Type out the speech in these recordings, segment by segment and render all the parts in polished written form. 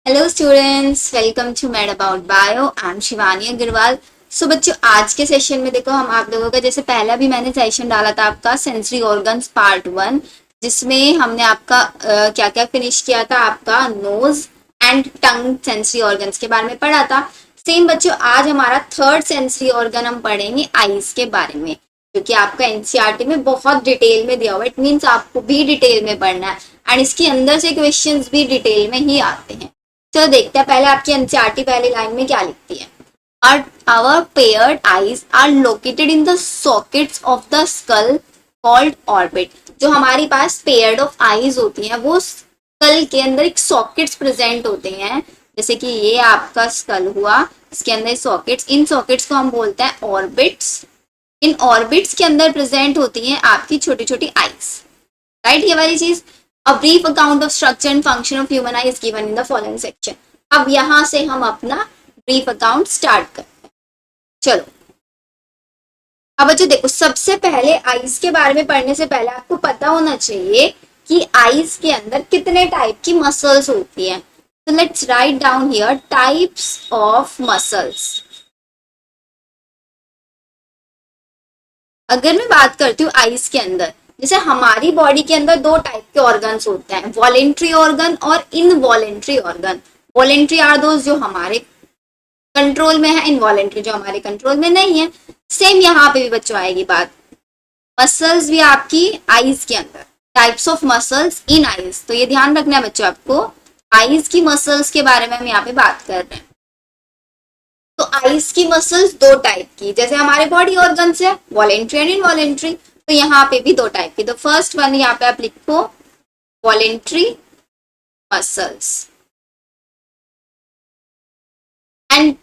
Hello students, welcome to mad about bio. I am Shivani Agarwal. So बच्चों, आज के session में देखो हम आप लोगों का जैसे पहला भी मैंने सेशन डाला था आपका सेंसरी ऑर्गन्स पार्ट 1, जिसमें हमने आपका क्या क्या फिनिश किया था, आपका nose and tongue sensory organs के बारे में पढ़ा था। सेम बच्चों, आज हमारा थर्ड सेंसरी ऑर्गन हम पढ़ेंगे आईज के बारे में, क्योंकि आपका एनसीईआरटी में बहुत डिटेल में दिया हुआ है। इट मीन्स आपको भी डिटेल में पढ़ना है एंड इसके अंदर से क्वेश्चंस भी डिटेल में ही आते हैं। चलो देखते हैं पहले आपकी एनसीईआरटी पहली लाइन में क्या लिखती है। Our paired eyes are located in the sockets of the skull called orbit। जो हमारी पास पेयर्ड ऑफ आईज होती हैं वो स्कल के अंदर एक सॉकेट्स प्रेजेंट होते हैं। जैसे कि ये आपका स्कल हुआ, इसके अंदर सॉकेट्स, इन सॉकेट्स को हम बोलते हैं ऑर्बिट्स। इन ऑर्बिट्स के अंदर प्रेजेंट होती हैं आपकी छोटी छोटी आईज, राइट। ये वाली चीज। A brief account of structure and function of human eye is given in the following section। अब यहां से हम अपना ब्रीफ अकाउंट स्टार्ट करते हैं। चलो अब बच्चों देखो, सबसे पहले आईज के बारे में पढ़ने से पहले आपको पता होना चाहिए कि आईज के अंदर कितने टाइप की मसल्स होती हैं। तो let's write down here types of muscles. अगर मैं बात करती हूँ आईज के अंदर, जैसे हमारी बॉडी के अंदर दो टाइप के ऑर्गन्स होते हैं, वॉलेंट्री ऑर्गन और इनवॉलेंट्री ऑर्गन। वॉलेंट्री आर दोस्त जो हमारे कंट्रोल में है, इनवॉलेंट्री जो हमारे कंट्रोल में नहीं है। सेम यहाँ पे भी बच्चों आएगी बात। मसल्स भी आपकी आईज के अंदर, types of muscles in eyes. तो ये ध्यान रखना है बच्चों आपको, आईज की मसल्स के बारे में हम यहाँ पे बात कर रहे हैं। तो आईज की मसल्स दो टाइप की, जैसे हमारे बॉडी ऑर्गन्स है वॉलेंट्री एंड इनवॉलेंट्री, तो यहाँ पे भी दो टाइप की। तो फर्स्ट वन यहाँ पे आप लिखो voluntary muscles and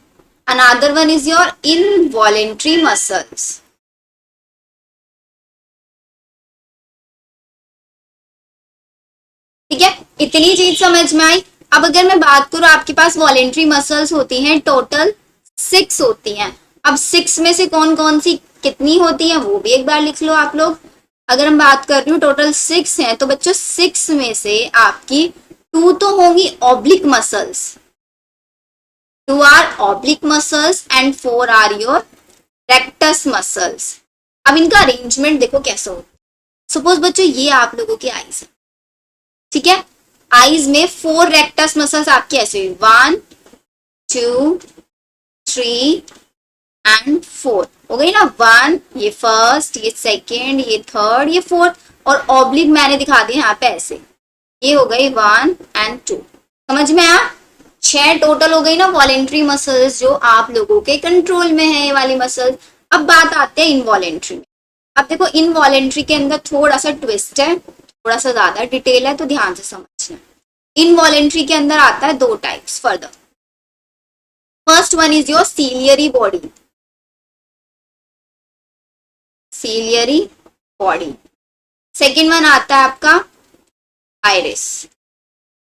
another one is your involuntary muscles. ठीक है, इतनी चीज समझ में आई। अब अगर मैं बात करूं, आपके पास वॉलेंट्री मसल्स होती हैं टोटल 6 होती हैं। अब 6 में से कौन कौन सी कितनी होती है वो भी एक बार लिख लो आप लोग। अगर हम बात कर रही हूँ टोटल 6 हैं, तो बच्चों 6 में से आपकी 2 तो होंगी oblique muscles, 2 are oblique muscles and 4 are your rectus muscles. अब इनका अरेंजमेंट देखो कैसे होता है। सपोज बच्चों ये आप लोगों की आईज है, ठीक है। आईज में 4 रेक्टस मसल्स आपकी ऐसे हुई, 1 2 3 एंड 4 हो गई ना। 1 ये फर्स्ट, ये सेकेंड, ये थर्ड, ये फोर्थ, और ऑब्लिक मैंने दिखा दिया यहाँ पे ऐसे। ये हो गई 1 एंड 2। समझ में आया? 6 टोटल हो गई ना वॉलेंट्री मसल्स जो आप लोगों के कंट्रोल में है, ये वाली मसल्स। अब बात आते हैं इनवॉलेंट्री में। अब देखो इनवॉलेंट्री के अंदर थोड़ा सा ट्विस्ट है, थोड़ा सा ज्यादा डिटेल है, तो ध्यान से समझना। इनवॉलेंट्री के अंदर आता है 2 types further. First one is your ciliary body, ciliary body. Second one आता है आपका आइरिस।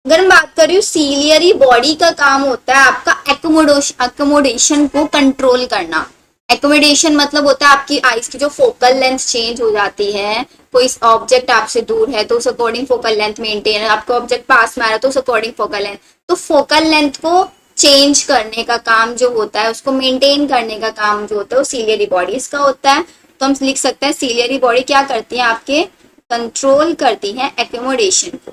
अगर मैं बात कर रही हूँ, सीलियरी बॉडी का काम होता है आपका एकोमोडेशन को कंट्रोल करना। एकोमोडेशन मतलब होता है आपकी आईज की जो फोकल लेंथ चेंज हो जाती है। कोई ऑब्जेक्ट आपसे दूर है तो उस अकॉर्डिंग फोकल लेंथ मेंटेन है, आपका ऑब्जेक्ट पास में आ रहा है तो उस अकॉर्डिंग फोकल लेंथ। तो फोकल लेंथ को चेंज करने का काम जो होता है, उसको मेंटेन करने का काम जो होता है, वो सीलियरी बॉडी इसका होता है। तो हम लिख सकते हैं सीलियरी बॉडी क्या करती है, आपके कंट्रोल करती है एकोमोडेशन को।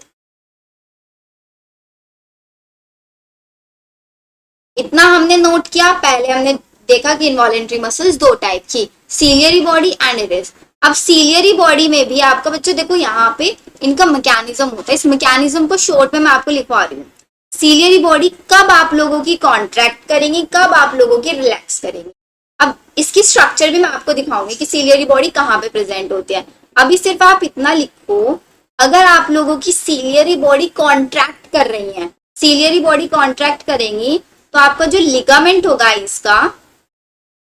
इतना हमने नोट किया। पहले हमने देखा कि इनवॉलेंट्री मसल्स 2 टाइप की, सीलियरी बॉडी एंड इरिस। अब सीलियरी बॉडी में भी आपका बच्चों देखो यहाँ पे इनका मैकेनिज्म होता है। इस मैकेनिज्म को शॉर्ट में मैं आपको लिखवा रही हूँ। सीलियरी बॉडी कब आप लोगों की कॉन्ट्रैक्ट करेंगी, कब आप लोगों की रिलैक्स करेंगी। अब इसकी स्ट्रक्चर भी मैं आपको दिखाऊंगी कि सीलियरी बॉडी कहाँ पे प्रेजेंट होती है। अभी सिर्फ आप इतना लिखो, अगर आप लोगों की सीलियरी बॉडी कॉन्ट्रैक्ट कर रही है, सीलियरी बॉडी कॉन्ट्रैक्ट करेंगी, तो आपका जो लिगामेंट होगा इसका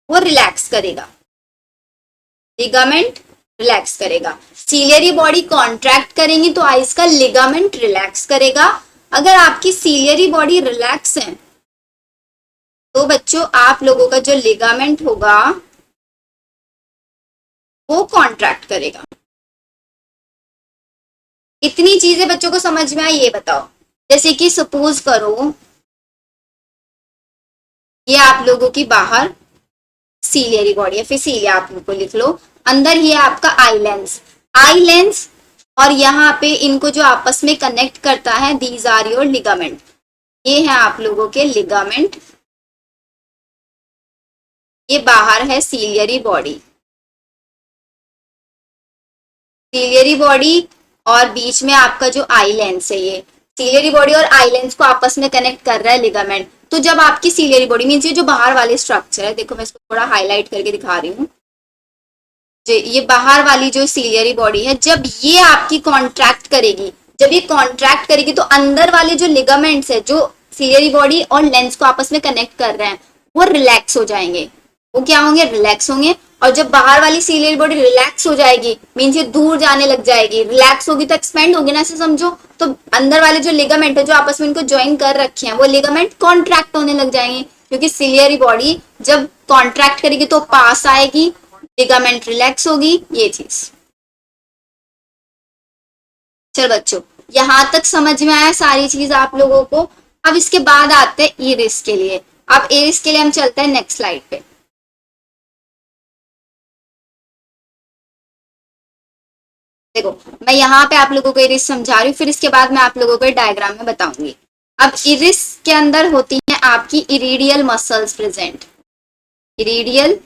वो रिलैक्स करेगा, लिगामेंट रिलैक्स करेगा। सीलियरी बॉडी कॉन्ट्रैक्ट करेंगी तो आइस का लिगामेंट रिलैक्स करेगा। अगर आपकी सीलियरी बॉडी रिलैक्स है तो बच्चों आप लोगों का जो लिगामेंट होगा वो कॉन्ट्रैक्ट करेगा। इतनी चीजें बच्चों को समझ में आई, ये बताओ। जैसे कि सपोज करो ये आप लोगों की बाहर सीलियरी बॉडी है, फिर सीलिया आप लोग को लिख लो। अंदर ये आपका आई लेंस, आई लेंस और यहाँ पे इनको जो आपस में कनेक्ट करता है, दीज आर योर लिगामेंट। ये है आप लोगों के लिगामेंट। ये बाहर है सीलियरी बॉडी, सीलियरी बॉडी और बीच में आपका जो आई लेंस है, ये सीलियरी बॉडी और आई लेंस को आपस में कनेक्ट कर रहा है लिगामेंट। तो जब आपकी सीलियरी बॉडी मीन्स ये जो बाहर वाले स्ट्रक्चर है, देखो मैं इसको थोड़ा हाईलाइट करके दिखा रही हूँ, ये बाहर वाली जो सीलियरी बॉडी है, जब ये आपकी कॉन्ट्रैक्ट करेगी, जब ये कॉन्ट्रैक्ट करेगी तो अंदर वाले जो लिगामेंट्स है जो सीलियरी बॉडी और लेंस को आपस में कनेक्ट कर रहे हैं, वो रिलैक्स हो जाएंगे। वो क्या होंगे? रिलैक्स होंगे। और जब बाहर वाली सीलियरी बॉडी रिलैक्स हो जाएगी, मीन्स ये दूर जाने लग जाएगी, रिलैक्स होगी तो एक्सपेंड होगी ना, ऐसे समझो। तो अंदर वाले जो लिगामेंट है जो आपस में इनको ज्वाइन कर रखे हैं, वो लिगामेंट कॉन्ट्रैक्ट होने लग जाएंगे, क्योंकि सीलियरी बॉडी जब कॉन्ट्रैक्ट करेगी तो पास आएगी, लिगामेंट रिलैक्स होगी, ये चीज। चल बच्चों, यहां तक समझ में आया सारी चीज आप लोगों को। अब इसके बाद आते हैं इरिस के लिए। अब इरिस के लिए हम चलते हैं नेक्स्ट स्लाइड पे। देखो मैं यहाँ पे आप लोगों को इरिस समझा रही हूँ, फिर इसके बाद मैं आप लोगों को डायग्राम में बताऊंगी। अब इरिस के अंदर होती है आपकी इरिडियल मसल्स प्रेजेंट, इरिडियल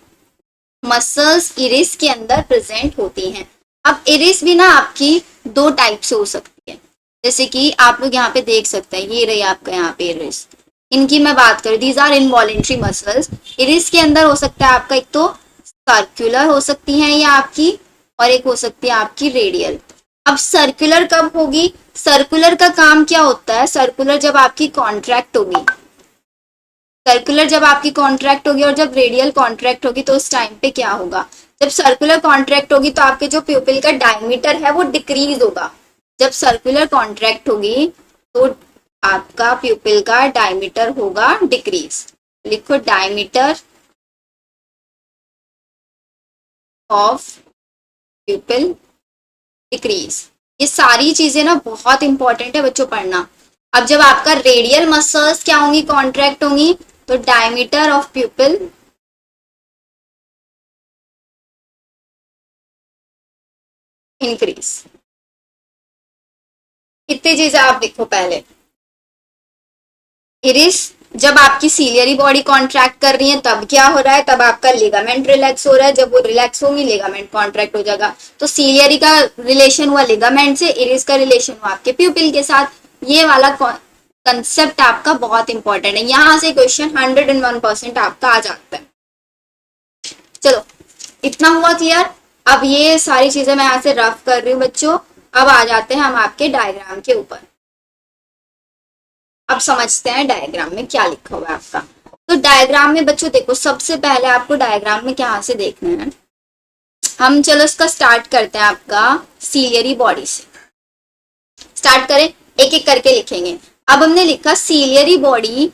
मसल्स इरिस के अंदर प्रेजेंट होती हैं। अब इरिस भी ना आपकी दो टाइप से हो सकती है, जैसे कि आप लोग यहाँ पे देख सकते हैं, ये रही आपका यहाँ पे इरिस। इनकी मैं बात करूँ, these are involuntary muscles. Iris के अंदर हो सकता है आपका, एक तो सर्कुलर हो सकती है ये आपकी, और एक हो सकती है आपकी रेडियल। अब सर्कुलर कब होगी? सर्कुलर का काम क्या होता है? सर्कुलर जब आपकी कॉन्ट्रैक्ट होगी, सर्कुलर जब आपकी कॉन्ट्रैक्ट होगी और जब रेडियल कॉन्ट्रैक्ट होगी, तो उस टाइम पे क्या होगा? जब सर्कुलर कॉन्ट्रैक्ट होगी तो आपके जो प्यूपिल का डायमीटर है वो डिक्रीज होगा। जब सर्कुलर कॉन्ट्रैक्ट होगी तो आपका प्यूपिल का डायमीटर होगा डिक्रीज। लिखो डायमीटर ऑफ प्यूपिल डिक्रीज। ये सारी चीजें ना बहुत इंपॉर्टेंट है बच्चों पढ़ना। अब जब आपका रेडियल मसल्स क्या होंगी? कॉन्ट्रैक्ट होंगी, तो डायमीटर ऑफ प्यूपिल इंक्रीज। कितनी चीजें आप देखो पहले। इरिस जब आपकी सीलियरी बॉडी कॉन्ट्रैक्ट कर रही है तब क्या हो रहा है? तब आपका लिगामेंट रिलैक्स हो रहा है। जब वो रिलैक्स होंगी, लिगामेंट कॉन्ट्रैक्ट हो जाएगा। तो सीलियरी का रिलेशन हुआ लिगामेंट से, इरिस का रिलेशन हुआ आपके प्यूपिल के साथ। ये वाला कंसेप्ट आपका बहुत इंपॉर्टेंट है, यहां से क्वेश्चन 101% आपका आ जाता है। चलो इतना हुआ क्लियर। अब ये सारी चीजें मैं यहाँ से रफ कर रही हूँ बच्चों। अब आ जाते हैं हम आपके डायग्राम के ऊपर। अब समझते हैं डायग्राम में क्या लिखा हुआ है आपका। तो डायग्राम में बच्चों देखो, सबसे पहले आपको डायग्राम में क्या से देखना है, हम चलो इसका स्टार्ट करते हैं आपका सीलियरी बॉडी से। स्टार्ट करें, एक एक करके लिखेंगे। अब हमने लिखा सीलियरी बॉडी,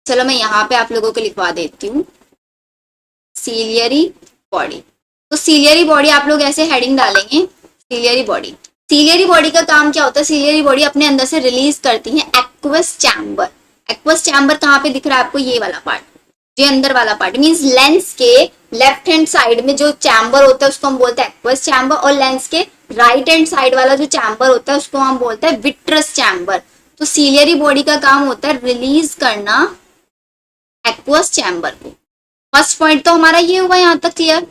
चलो मैं यहाँ पे आप लोगों को लिखवा देती हूँ, सीलियरी बॉडी। तो सीलियरी बॉडी आप लोग ऐसे हेडिंग डालेंगे, सीलियरी बॉडी। सीलियरी बॉडी का काम क्या होता है? सीलियरी बॉडी अपने अंदर से रिलीज करती है एक्वस चैम्बर। एक्वस चैम्बर कहाँ पे दिख रहा है आपको? ये वाला पार्ट, जो अंदर वाला पार्ट, मींस लेंस के लेफ्ट हैंड साइड में जो चैम्बर होता है उसको हम बोलते हैं एक्वस चैम्बर, और लेंस के राइट हैंड साइड वाला जो चैम्बर होता है उसको हम बोलते हैं विट्रस चैम्बर। तो सीलियरी बॉडी का काम होता है रिलीज करना एक्वस चैम्बर को। फर्स्ट पॉइंट तो हमारा ये हुआ, यहां तक क्लियर?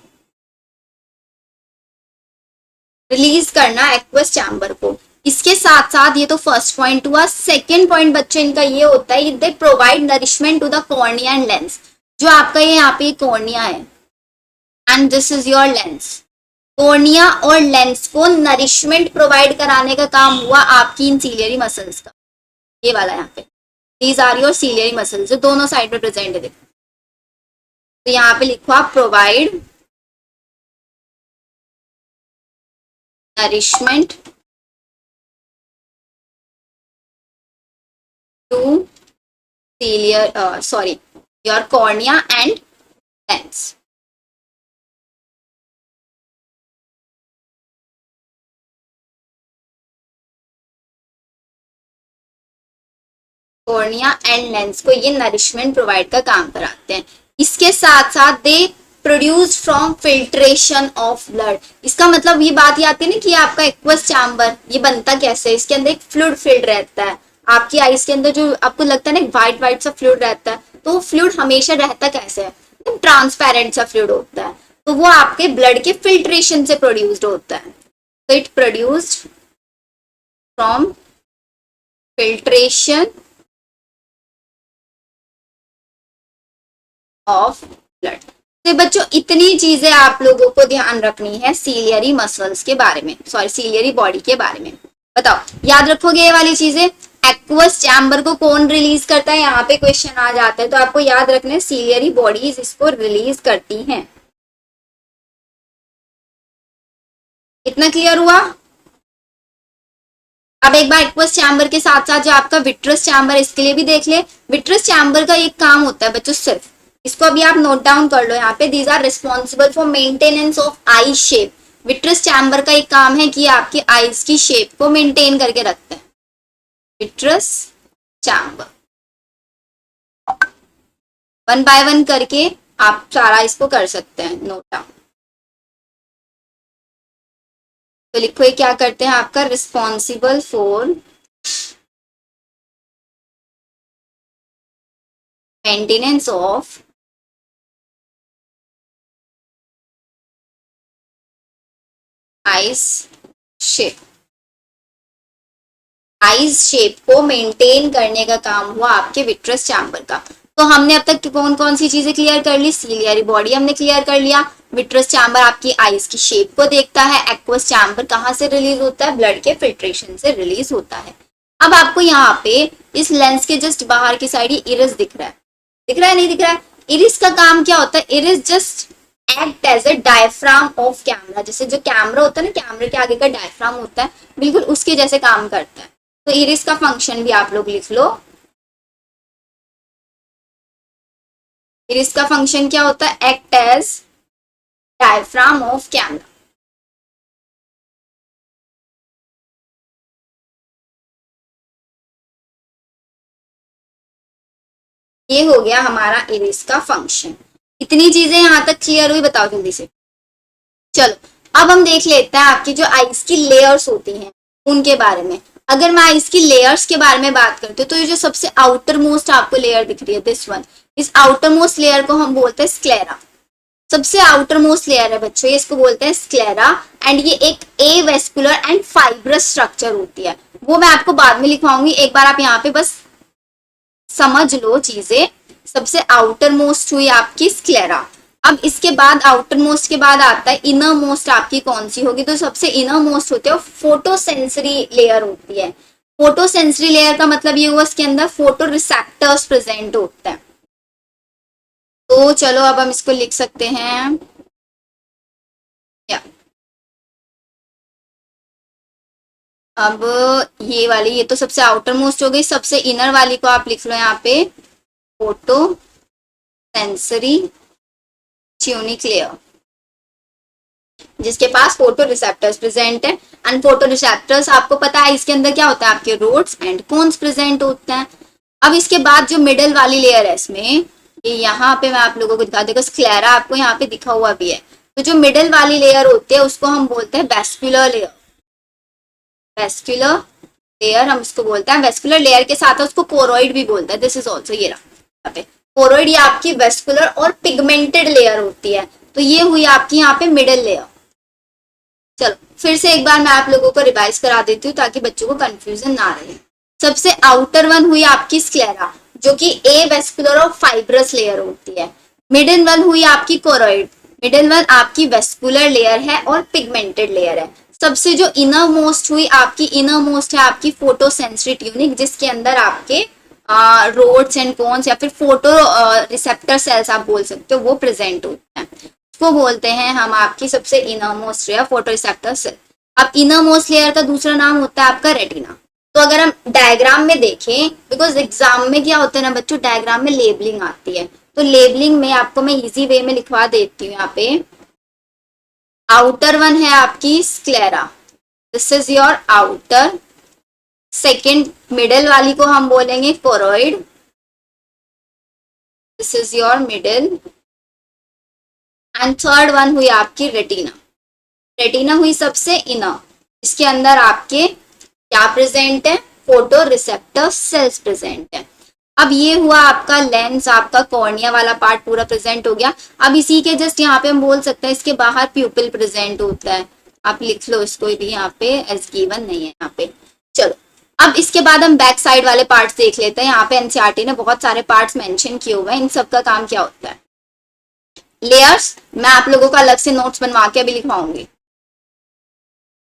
रिलीज करना एक्वस चैम्बर को। इसके साथ साथ ये तो फर्स्ट पॉइंट हुआ। सेकेंड पॉइंट बच्चों इनका ये होता है, they provide nourishment to the cornea and lens. जो आपका ये यहाँ पे कॉर्निया है and this is your lens, cornea और लेंस को नरिशमेंट प्रोवाइड कराने का काम हुआ आपकी इन सीलियरी मसल्स का। ये वाला यहाँ पे, these are your ciliary muscles, जो दोनों साइड में प्रेजेंट है। देखो तो यहाँ पे लिखो आप provide nourishment to sorry, your cornea and lens. Cornea and lens को ये नरिशमेंट प्रोवाइड का काम कराते हैं। इसके साथ साथ they produce from filtration of blood. इसका मतलब ये बात ही आती है ना कि आपका एक्वस चैम्बर ये बनता कैसे है, इसके अंदर एक फ्लूइड फिल्ड रहता है। आपकी आईज के अंदर जो आपको लगता है ना व्हाइट व्हाइट सा फ्लूइड रहता है, तो वो फ्लूइड हमेशा रहता कैसे है, ट्रांसपेरेंट सा फ्लूइड होता है, तो वो आपके ब्लड के फिल्ट्रेशन से प्रोड्यूस्ड होता है। तो it produced from filtration of blood. तो बच्चों इतनी चीजें आप लोगों को ध्यान रखनी है सीलियरी मसल्स के बारे में, सॉरी सीलियरी बॉडी के बारे में। बताओ याद रखोगे ये वाली चीजें। एक्वस चैम्बर को कौन रिलीज करता है, यहाँ पे क्वेश्चन आ जाता है, तो आपको याद रखना है सीलियरी बॉडीज इसको रिलीज करती हैं। इतना क्लियर हुआ। अब एक बार एक्वस चैम्बर के साथ साथ जो आपका विट्रस चैम्बर, इसके लिए भी देख ले। विट्रस चैम्बर का एक काम होता है बच्चों सिर्फ, इसको अभी आप नोट डाउन कर लो यहाँ पे, these are responsible for maintenance of eye shape. Vitreous chamber का एक काम है कि आपकी आईज की शेप को मेंटेन करके रखते हैं। Vitreous chamber one by one करके आप सारा इसको कर सकते हैं नोट डाउन। तो लिखो ये क्या करते हैं, आपका responsible for maintenance of ice shape. Ice shape को मेंटेन करने का काम हुआ आपके विट्रस चैम्बर का। तो हमने अब तक कौन कौन सी चीजें क्लियर कर ली, सीलियरी बॉडी हमने क्लियर कर लिया, विट्रस चैम्बर आपकी आइस की शेप को देखता है, एक्वस चैम्बर कहाँ से रिलीज होता है, ब्लड के फिल्ट्रेशन से रिलीज होता है। अब आपको यहाँ पे इस लेंस के जस्ट बाहर की साइड ही इरिस दिख रहा है, दिख रहा है नहीं दिख रहा है। इरिस का काम क्या होता है, iris just act as a diaphragm of camera. जैसे जो कैमरा होता है ना, कैमरे के आगे का डायफ्राम होता है, बिल्कुल उसके जैसे काम करता है। तो इरिस का फंक्शन भी आप लोग लिख लो। इरिस का फंक्शन क्या होता है, act as diaphragm of camera. ये हो गया हमारा इरिस का फंक्शन। इतनी चीजें यहां तक क्लियर हुई, बताओ जल्दी से। चलो अब हम देख लेते हैं आपकी जो आइस की लेयर्स होती हैं उनके बारे में। अगर मैं आइस की लेयर्स के बारे में बात करती हूँ, तो ये जो सबसे आउटर मोस्ट आपको लेयर दिख रही है, दिस वन, इस आउटर मोस्ट लेयर को हम बोलते हैं स्क्लेरा। सबसे आउटर मोस्ट लेयर है बच्चों, ये इसको बोलते हैं स्क्लेरा। एंड ये एक ए वेस्कुलर एंड फाइब्रस स्ट्रक्चर होती है, वो मैं आपको बाद में लिखवाऊंगी। एक बार आप यहाँ पे बस समझ लो चीजें। सबसे आउटर मोस्ट हुई आपकी स्क्लेरा। अब इसके बाद आउटर मोस्ट के बाद आता है इनर मोस्ट, आपकी कौन सी होगी, तो सबसे इनर मोस्ट होती है फोटो सेंसरी लेयर होती है। फोटो सेंसरी लेयर का मतलब ये हुआ इसके अंदर फोटो रिसेप्टर्स प्रेजेंट होते हैं। तो चलो अब हम इसको लिख सकते हैं या अब ये वाली, ये तो सबसे आउटर मोस्ट हो गई। सबसे इनर वाली को आप लिख लो यहाँ पे फोटो सेंसरी ट्यूनिक लेयर, जिसके पास फोटो रिसेप्टर्स प्रेजेंट है। एंड फोटो रिसेप्टर्स आपको पता है इसके अंदर क्या होता है, आपके रोड्स एंड कोन्स प्रेजेंट होते हैं। अब इसके बाद जो मिडल वाली लेयर है इसमें, ये यहाँ पे मैं आप लोगों को दिखा, देखो स्क्लेरा आपको यहाँ पे दिखा हुआ भी है। तो जो मिडल वाली लेयर होती है उसको हम बोलते हैं वेस्कुलर लेयर। वेस्कुलर लेयर हम इसको बोलते हैं। वेस्कुलर लेयर के साथ उसको कोरोइड भी बोलते हैं। दिस इज ऑल्सो ये रहा पे कोरोइड, ये आपकी वेस्कुलर और पिगमेंटेड लेयर होती है। तो ये हुई आपकी यहाँ पे मिडल लेयर। चलो फिर से एक बार मैं आप लोगों को रिवाइज करा देती हूँ ताकि बच्चों को कंफ्यूजन ना रहे। सबसे आउटर वन हुई आपकी स्क्लेरा, जो कि ए वेस्कुलर और फाइब्रस लेयर होती है। मिडल वन हुई आपकी कोरोइड, मिडल वन आपकी वेस्कुलर लेयर है और पिगमेंटेड लेयर है। सबसे जो इनर मोस्ट हुई आपकी, इनर मोस्ट है आपकी फोटो सेंसरी ट्यूनिक, जिसके अंदर आपके रोड्स एंड कोन्स या फिर फोटो रिसेप्टर सेल्स आप बोल सकते हो, वो प्रेजेंट होते हैं। उसको बोलते हैं हम आपकी सबसे inner most layer photo receptor cell. अब इनर मोस्ट लेयर का दूसरा नाम होता है आपका रेटिना। तो अगर हम डायग्राम में देखें, बिकॉज एग्जाम में क्या होता है ना बच्चों, डायग्राम में लेबलिंग आती है, तो लेबलिंग में आपको मैं इजी वे में लिखवा देती हूँ। यहाँ पे आउटर वन है आपकी sclera, this is your outer second middle वाली को हम बोलेंगे choroid, this is your middle. And third one हुई आपकी रेटिना। रेटिना हुई सबसे इनर, इसके अंदर आपके क्या प्रेजेंट है, फोटो रिसेप्टर सेल्स प्रेजेंट है। अब ये हुआ आपका लेंस, आपका कॉर्निया वाला पार्ट पूरा प्रेजेंट हो गया। अब इसी के जस्ट यहाँ पे हम बोल सकते हैं इसके बाहर प्यूपिल प्रेजेंट होता है, आप लिख लो इसको भी यहाँ पे एज गिवन नहीं है यहाँ पे। चलो अब इसके बाद हम बैक साइड वाले पार्ट्स देख लेते हैं। यहाँ पे एनसीईआरटी ने बहुत सारे पार्ट्स मेंशन किए हुए हैं, इन सब का काम क्या होता है। लेयर्स मैं आप लोगों को अलग से नोट्स बनवा के अभी लिखवाऊंगी।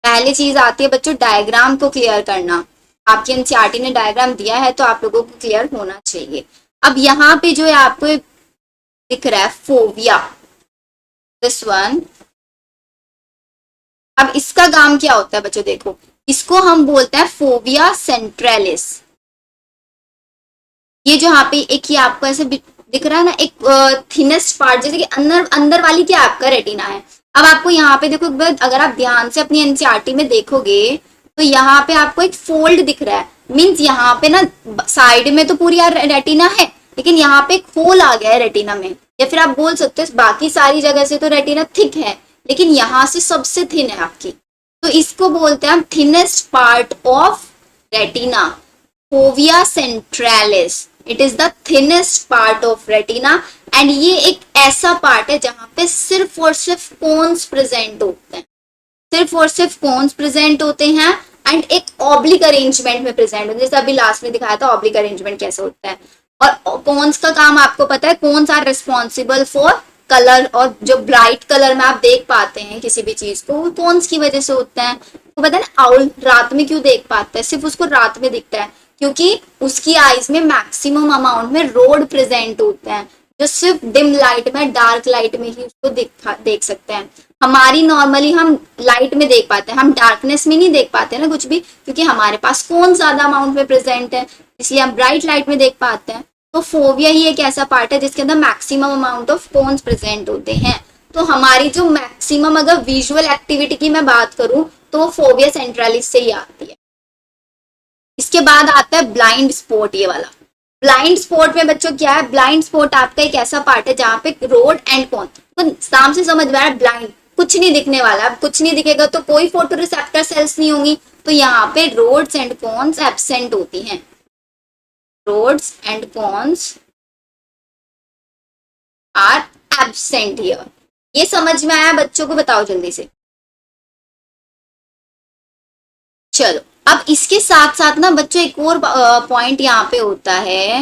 पहली चीज आती है बच्चों डायग्राम को क्लियर करना। आपके एनसीईआरटी ने डायग्राम दिया है तो आप लोगों को क्लियर होना चाहिए। अब यहाँ पे जो है आपको दिख रहा है फोविया, दिस वन। अब इसका काम क्या होता है बच्चों, देखो इसको हम बोलते हैं फोविया सेंट्रलिस। ये जो यहाँ पे एक ही आपको ऐसे दिख रहा है ना, एक थिनेस्ट पार्ट, जैसे कि अंदर अंदर वाली क्या आपका रेटिना है। अब आपको यहाँ पे देखो, अगर आप ध्यान से अपनी एनसीईआरटी में देखोगे तो यहाँ पे आपको एक फोल्ड दिख रहा है, मीन्स यहाँ पे ना साइड में तो पूरी रेटिना है, लेकिन यहाँ पे एक होल आ गया है रेटिना में। या फिर आप बोल सकते हो बाकी सारी जगह से तो रेटिना थिक है, लेकिन यहाँ से सबसे थिन है आपकी, तो इसको बोलते हैं हम thinnest part of retina, fovea centralis. It is the thinnest part of retina. And ये एक ऐसा पार्ट है जहां पे सिर्फ और सिर्फ कोन्स प्रेजेंट होते हैं, सिर्फ और सिर्फ कोन्स प्रेजेंट होते हैं। एंड एक ऑब्लिक अरेंजमेंट में प्रेजेंट होते हैं, जैसे अभी लास्ट में दिखाया था ऑब्लिक अरेंजमेंट कैसे होता है। और कोन्स का काम आपको पता है, cones are responsible for colour, और जो ब्राइट कलर में आप देख पाते हैं किसी भी चीज को, वो कोन्स की वजह से होता है। तो पता है ना आउल रात में क्यों देख पाता है, सिर्फ उसको रात में दिखता है क्योंकि उसकी आईज में मैक्सिमम अमाउंट में रोड प्रेजेंट होते हैं, जो सिर्फ डिम लाइट में, डार्क लाइट में ही उसको देख सकते हैं। हमारी नॉर्मली हम लाइट में देख पाते हैं, हम डार्कनेस में नहीं देख पाते ना कुछ भी, क्योंकि हमारे पास कौन ज्यादा अमाउंट में प्रेजेंट है, इसलिए हम ब्राइट लाइट में देख पाते हैं। तो फोविया ही एक ऐसा पार्ट है जिसके अंदर maximum amount of cones present होते हैं। तो हमारी जो मैक्सिमम अगर विजुअल एक्टिविटी की मैं बात करूं तो फोविया सेंट्रलिस से ही आती है। इसके बाद आता है ब्लाइंड स्पॉट, ये वाला। ब्लाइंड स्पॉट में बच्चों क्या है, ब्लाइंड स्पॉट आपका एक ऐसा पार्ट है जहां पे रोड एंड कोन, तो नाम से समझ में आ रहा है ब्लाइंड, कुछ नहीं दिखने वाला। अब कुछ नहीं दिखेगा तो कोई फोटो रिसेप्टर सेल्स नहीं होंगी, तो यहाँ पे रोड्स एंड कोन्स एब्सेंट होती हैं, rods and cones are absent here. ये समझ में आया बच्चों को, बताओ जल्दी से। चलो अब इसके साथ साथ ना बच्चों एक और पॉइंट यहाँ पे होता है,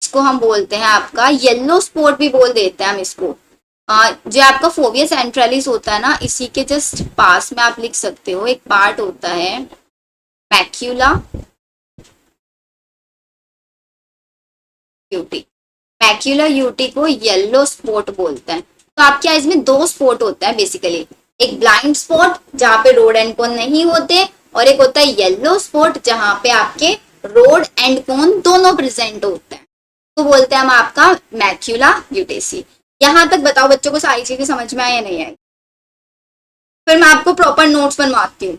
इसको हम बोलते हैं आपका येलो स्पॉट भी बोल देते हैं हम इसको। जो आपका फोविया सेंट्रलिस होता है ना, इसी के जस्ट पास में आप लिख सकते हो एक पार्ट होता है मैक्यूला यूटी। मैक्यूला यूटी को येलो स्पॉट बोलते हैं। तो आपके आइज में दो स्पॉट होता है बेसिकली, एक ब्लाइंड स्पॉट जहां पे रोड एंड कोन नहीं होते, और एक होता है येलो स्पॉट जहां पे आपके रोड एंड कोन दोनों प्रेजेंट होते हैं, तो बोलते हैं हम आपका मैक्यूला यूटेसी। यहां तक बताओ बच्चों को सारी चीजें समझ में आई या नहीं आई, फिर मैं आपको प्रॉपर नोट्स बनवाती हूँ।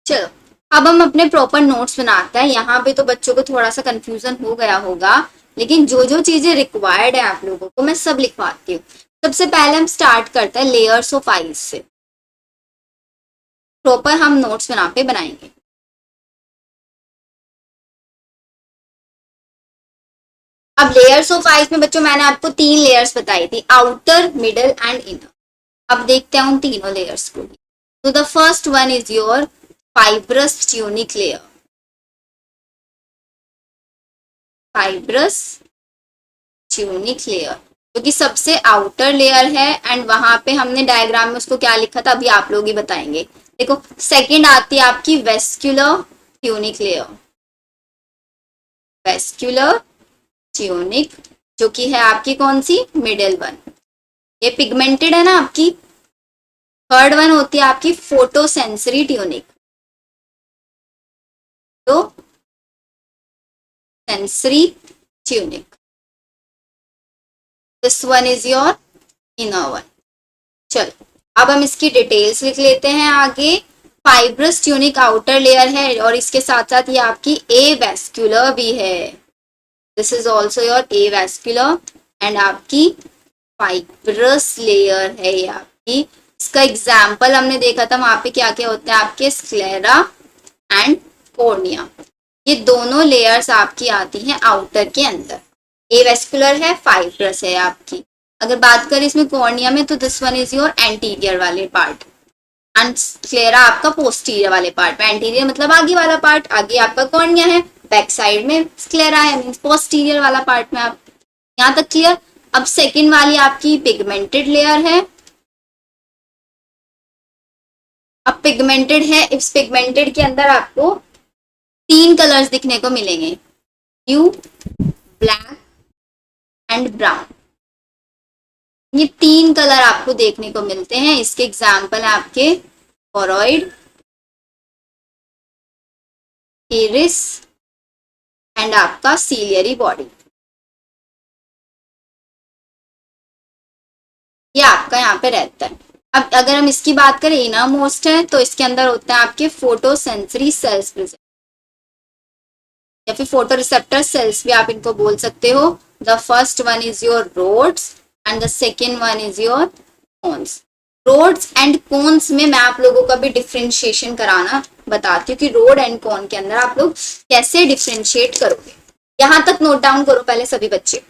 चलो अब हम अपने प्रॉपर नोट्स बनाते हैं। यहाँ पे तो बच्चों को थोड़ा सा कंफ्यूजन हो गया होगा, लेकिन जो जो चीजें रिक्वायर्ड है आप लोगों को मैं सब लिखवाती हूँ। सबसे पहले हम स्टार्ट करते हैं लेयर्स ऑफ आइज से, प्रॉपर हम नोट्स बना पे बनाएंगे। अब लेयर्स ऑफ आइज में बच्चों मैंने आपको 3 लेयर्स बताई थी, आउटर, मिडल एंड इनर। अब देखते हैं उन तीनों लेयर्स को। तो the first one is your fibrous tunic layer, fibrous tunic layer जो कि सबसे आउटर लेयर है। एंड वहां पे हमने डायग्राम में उसको क्या लिखा था अभी आप लोग ही बताएंगे। देखो सेकंड आती है आपकी vascular tunic layer, vascular tunic जो कि है आपकी कौन सी, मिडिल वन, ये पिगमेंटेड है ना आपकी। थर्ड वन होती है आपकी फोटोसेंसरी ट्यूनिक, तो sensory tunic, this one is your inner one. चलो अब हम इसकी डिटेल्स लिख लेते हैं आगे। फाइब्रस ट्यूनिक आउटर लेयर है और इसके साथ साथ ये आपकी ए वेस्क्यूलर भी है। This is also your A vascular and आपकी फाइब्रस लेयर है ये आपकी। इसका एग्जाम्पल हमने देखा था वहां पे क्या क्या होते हैं आपके स्क्लेरा एंड कॉर्निया। ये दोनों लेयर्स आपकी आती हैं आउटर के अंदर। ए वेस्कुलर है, फाइब्रस है आपकी। अगर बात करें इसमें कॉर्निया में तो this one is your anterior वाले पार्ट एंड स्क्लेरा आपका पोस्टीरियर वाले पार्ट में। एंटीरियर मतलब आगे वाला पार्ट, आगे आपका कॉर्निया है, बैक साइड में स्क्लेरा है मींस पोस्टीरियर वाला पार्ट में। आप यहाँ तक क्लियर। अब सेकेंड वाली आपकी पिगमेंटेड लेयर है। अब पिगमेंटेड है, इस पिगमेंटेड के अंदर आपको 3 कलर्स दिखने को मिलेंगे, ब्लू, ब्लैक एंड ब्राउन। ये 3 कलर आपको देखने को मिलते हैं। इसके एग्जाम्पल है आपके फोरॉइड, इरिस एंड आपका सीलियरी बॉडी। ये आपका यहाँ पे रहता है। अब अगर हम इसकी बात करें इनर मोस्ट है तो इसके अंदर होता है आपके फोटो सेंसरी सेल्स प्रेजेंट या फिर फोटो रिसेप्टर सेल्स भी आप इनको बोल सकते हो। The first one is your rods and the second one is your cones. Rods and cones में मैं आप लोगों का भी डिफ्रेंशिएशन कराना बताती हूँ कि रोड एंड कोन के अंदर आप लोग कैसे डिफ्रेंशिएट करोगे। यहां तक नोट डाउन करो पहले सभी बच्चे।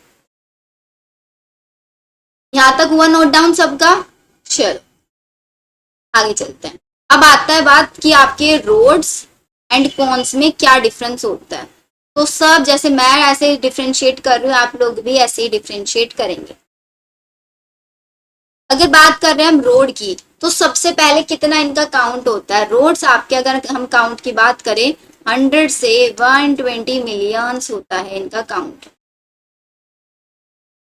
यहां तक हुआ नोट डाउन सबका? चलो आगे चलते हैं। अब आता है बात कि आपके रोड्स एंड कोन्स में क्या डिफरेंस होता है। तो सब जैसे मैं ऐसे डिफरेंशिएट कर रही हूँ आप लोग भी ऐसे ही डिफरेंशिएट करेंगे। अगर बात कर रहे हैं हम रोड की तो सबसे पहले कितना इनका काउंट होता है। रोड्स आपके अगर हम काउंट की बात करें 100 से 120 मिलियंस होता है इनका काउंट।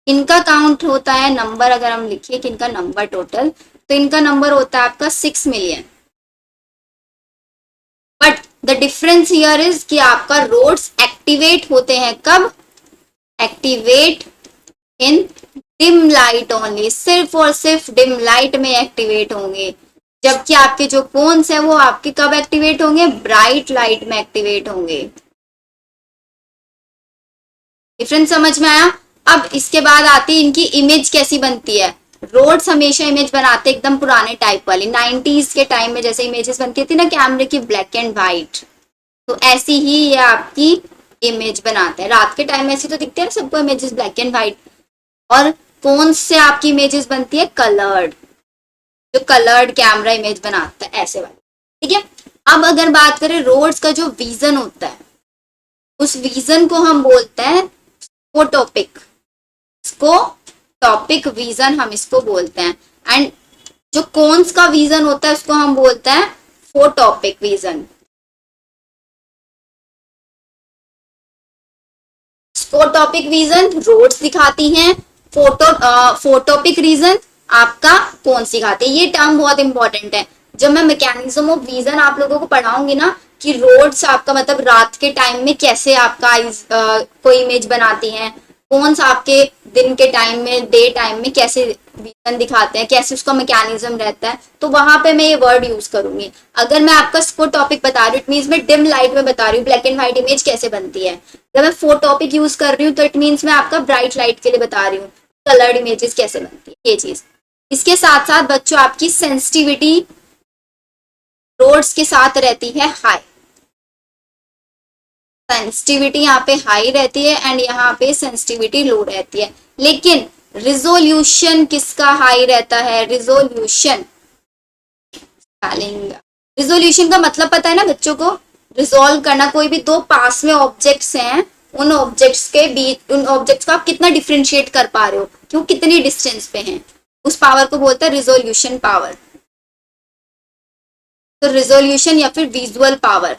इनका काउंट होता है नंबर, अगर हम लिखिए कि इनका नंबर टोटल तो इनका नंबर होता है आपका 6 million. But the difference here is कि आपका रोड्स एक्टिवेट होते हैं कब? एक्टिवेट इन डिम लाइट ओनली, सिर्फ और सिर्फ डिम लाइट में एक्टिवेट होंगे। जबकि आपके जो कोन्स है वो आपके कब एक्टिवेट होंगे? ब्राइट लाइट में एक्टिवेट होंगे। डिफरेंस समझ में आया? अब इसके बाद आती है इनकी इमेज कैसी बनती है। रोड्स हमेशा इमेज बनाते एकदम पुराने टाइप वाली, 90s के टाइम में जैसे इमेजेस बनती थी ना कैमरे की, ब्लैक एंड व्हाइट, तो ऐसी ही ये आपकी इमेज बनाते हैं। रात के टाइम में ऐसे तो दिखते हैं सबको इमेजेस ब्लैक एंड व्हाइट। और कौन से आपकी इमेजेस बनती है? कलर्ड, जो कलर्ड कैमरा इमेज बनाता है ऐसे वाली, ठीक है। अब अगर बात करें रोड्स का जो विजन होता है उस विजन को हम बोलते हैं फोटोपिक। इसको टॉपिक विजन हम इसको बोलते हैं। एंड जो कोन्स का विजन होता है उसको हम बोलते हैं photopic vision. Photopic vision rods दिखाती हैं, फोटोपिक रीजन आपका कोन्स दिखाती है। ये टर्म बहुत इंपॉर्टेंट है। जब मैं मैकेनिज्म ऑफ विजन आप लोगों को पढ़ाऊंगी ना कि रोड्स आपका मतलब रात के टाइम में कैसे आपका कोई इमेज बनाती हैं, कोन्स आपके दिन के टाइम में, डे टाइम में कैसे विजन दिखाते हैं, कैसे उसका मैकेनिज्म रहता है, तो वहां पे मैं ये वर्ड यूज करूंगी। अगर मैं आपका इसको टॉपिक बता रही हूँ इट मीन्स मैं डिम लाइट में बता रही हूँ ब्लैक एंड व्हाइट इमेज कैसे बनती है। जब मैं फोटोपिक यूज कर रही हूँ तो इट मीन्स मैं आपका ब्राइट लाइट के लिए बता रही हूँ कलर्ड इमेजेस कैसे बनती है, ये चीज। इसके साथ साथ बच्चों आपकी सेंसिटिविटी रोड्स के साथ रहती है हाई। सेंसिटिविटी यहाँ पे हाई रहती है एंड यहाँ पे सेंसिटिविटी लो रहती है। लेकिन रिजोल्यूशन किसका हाई रहता है? रिजोल्यूशन, रिजोल्यूशन का मतलब पता है ना बच्चों को? रिजोल्व करना, कोई भी दो पास में ऑब्जेक्ट्स हैं उन ऑब्जेक्ट्स के बीच, उन ऑब्जेक्ट्स को आप कितना डिफरेंशिएट कर पा रहे हो कि वो कितनी डिस्टेंस पे हैं, उस पावर को बोलते हैं रिजोल्यूशन पावर। तो रिजोल्यूशन या फिर विजुअल पावर,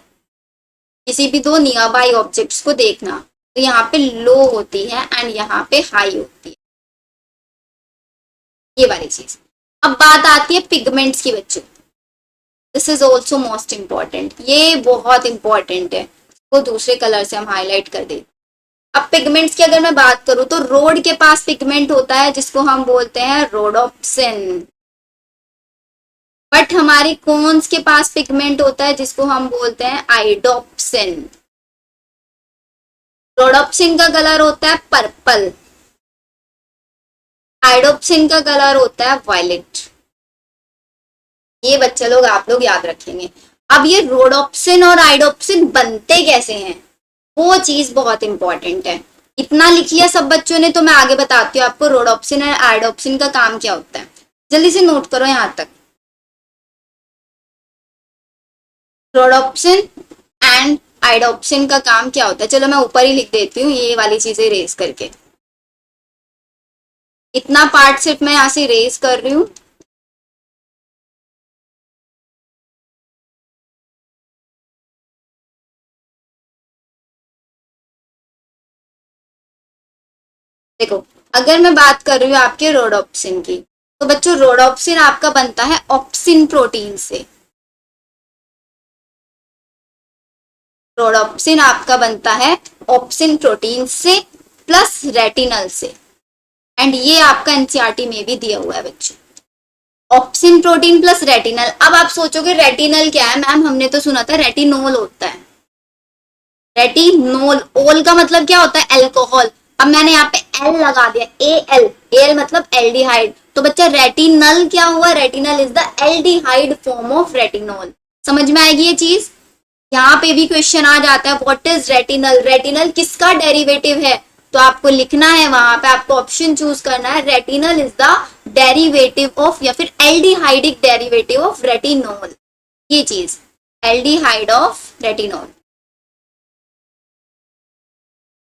किसी भी दो नियर बाय ऑब्जेक्ट्स को देखना, तो यहाँ पे लो होती है एंड यहाँ पे हाई होती है, ये वाली चीज। अब बात आती है पिगमेंट्स की बच्चों। This is also most important, ये बहुत इंपॉर्टेंट है, इसको दूसरे कलर से हम हाईलाइट कर देते। अब पिगमेंट्स की अगर मैं बात करूं तो रोड के पास पिगमेंट होता है जिसको हम बोलते हैं रोडोप्सिन। बट हमारे कोन्स के पास पिगमेंट होता है जिसको हम बोलते हैं आइडोप्सिन। रोडोप्सिन का कलर होता है पर्पल, आइडोप्सिन का कलर होता है वायलेट। ये बच्चे लोग आप लोग याद रखेंगे। अब ये रोडोप्सिन और आइडोप्सिन बनते कैसे हैं, वो चीज बहुत इंपॉर्टेंट है। इतना लिख लिया सब बच्चों ने, तो मैं आगे बताती हूँ आपको रोडोप्सिन और आइडोप्सिन का काम क्या होता है। जल्दी से नोट करो यहां तक। रोडोप्सिन एंड आइडोप्सिन का काम क्या होता है, चलो मैं ऊपर ही लिख देती हूँ ये वाली चीजें रेज करके। इतना पार्ट सिर्फ मैं यहाँ से रेज कर रही हूँ। देखो, अगर मैं बात कर रही हूँ आपके रोडोप्सिन की, तो बच्चों रोडोप्सिन आपका बनता है ऑप्सिन प्रोटीन से। रोडोप्सिन आपका बनता है ऑप्सिन प्रोटीन से प्लस रेटिनल से। एंड ये आपका एनसीईआरटी में भी दिया हुआ है बच्चों, ऑप्सिन प्रोटीन प्लस रेटिनल। अब आप सोचोगे रेटिनल क्या है मैम, हमने तो सुना था रेटिनोल होता है। रेटिनोल, ओल का मतलब क्या होता है, एल्कोहल। अब मैंने यहाँ पे एल लगा दिया, एल मतलब एल्डिहाइड। तो बच्चा रेटिनल क्या हुआ, retinal is the aldehyde form of retinol. समझ में आएगी ये चीज। यहाँ पे भी क्वेश्चन आ जाता है व्हाट इज रेटिनल, रेटिनल किसका डेरिवेटिव है। तो आपको लिखना है वहां पे, आपको ऑप्शन चूज करना है, retinal is the derivative of या फिर एल्डिहाइडिक डेरिवेटिव ऑफ रेटिनोल। ये चीज एल्डिहाइड ऑफ रेटिनोल,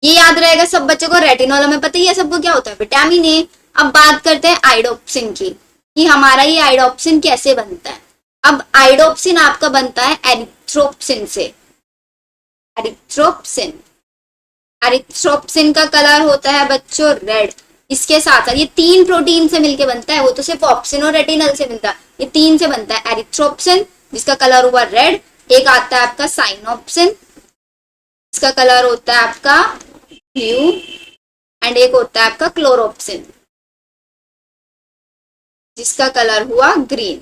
ये याद रहेगा सब बच्चों को। रेटिनोल हमें पता ही है सबको क्या होता है, विटामिन ए। अब बात करते हैं आइडोप्सिन की, कि हमारा ये आइडोप्सिन कैसे बनता है। अब आइडोप्सिन आपका बनता है एरिथ्रोप्सिन से। एरिथ्रोप्सिन, एरिथ्रोप्सिन का कलर होता है बच्चों रेड। इसके साथ साथ ये तीन प्रोटीन से मिलके बनता है, वो तो सिर्फ ऑप्सिन और रेटिनल से मिलता है, ये तीन से बनता है एरिथ्रोप्सिन जिसका कलर हुआ रेड। एक आता है आपका साइनोप्सिन, इसका कलर होता है आपका ब्लू। एंड एक होता है आपका क्लोरोप्सिन जिसका कलर हुआ ग्रीन।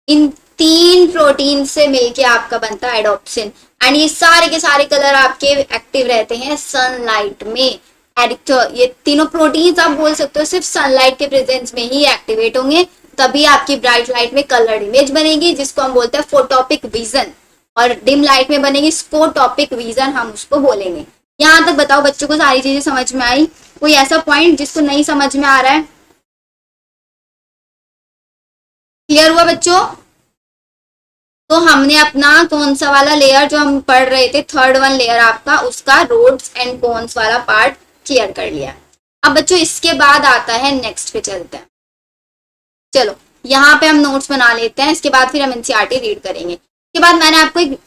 इन तीन प्रोटीन से मिलके आपका बनता है एडोप्सिन। एंड ये सारे के सारे कलर आपके एक्टिव रहते हैं सनलाइट में। ये तीनों प्रोटीन्स आप बोल सकते हो सिर्फ सनलाइट के प्रेजेंस में ही एक्टिवेट होंगे, तभी आपकी ब्राइट लाइट में कलर्ड इमेज बनेगी जिसको हम बोलते हैं फोटोपिक विजन, और डिम लाइट में बनेगी स्कोटोपिक विजन, हम उसको बोलेंगे। यहाँ तक बताओ बच्चों को सारी चीजें समझ में आई, कोई ऐसा पॉइंट जिसको नहीं समझ में आ रहा है। क्लियर हुआ बच्चों। तो हमने अपना कौन सा वाला लेयर जो हम पढ़ रहे थे, थर्ड वन लेयर आपका, उसका रोड्स एंड कोन्स वाला पार्ट क्लियर कर लिया। अब बच्चों इसके बाद आता है नेक्स्ट पे चलते हैं। चलो यहाँ पे हम नोट्स बना लेते हैं, इसके बाद फिर हम एनसीईआरटी रीड करेंगे। इसके बाद मैंने आपको एक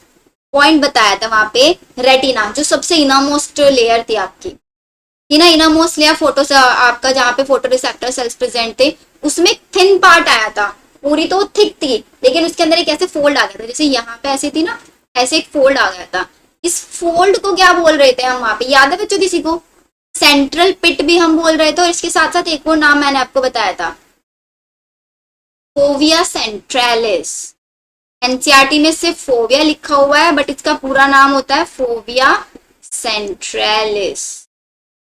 पॉइंट बताया था वहां पे, रेटिना जो सबसे इनरमोस्ट लेयर थी आपकी, इनरमोस्ट लेयर फोटो से आपका, जहाँ पे फोटो रिसेप्टर सेल्स प्रेजेंट थे, उसमें थिन पार्ट आया था। पूरी तो थिक थी लेकिन उसके अंदर एक ऐसे फोल्ड आ गया था, जैसे यहाँ पे ऐसे थी ना, ऐसे एक फोल्ड आ गया था। इस फोल्ड को क्या बोल रहे थे हम वहां पे, याद है बच्चों किसी को, सेंट्रल पिट भी हम बोल रहे थे, और इसके साथ साथ एक और नाम मैंने आपको बताया था, फोविया सेंट्रलिस। एनसीईआरटी में सिर्फ फोविया लिखा हुआ है बट इसका पूरा नाम होता है फोविया सेंट्रलिस,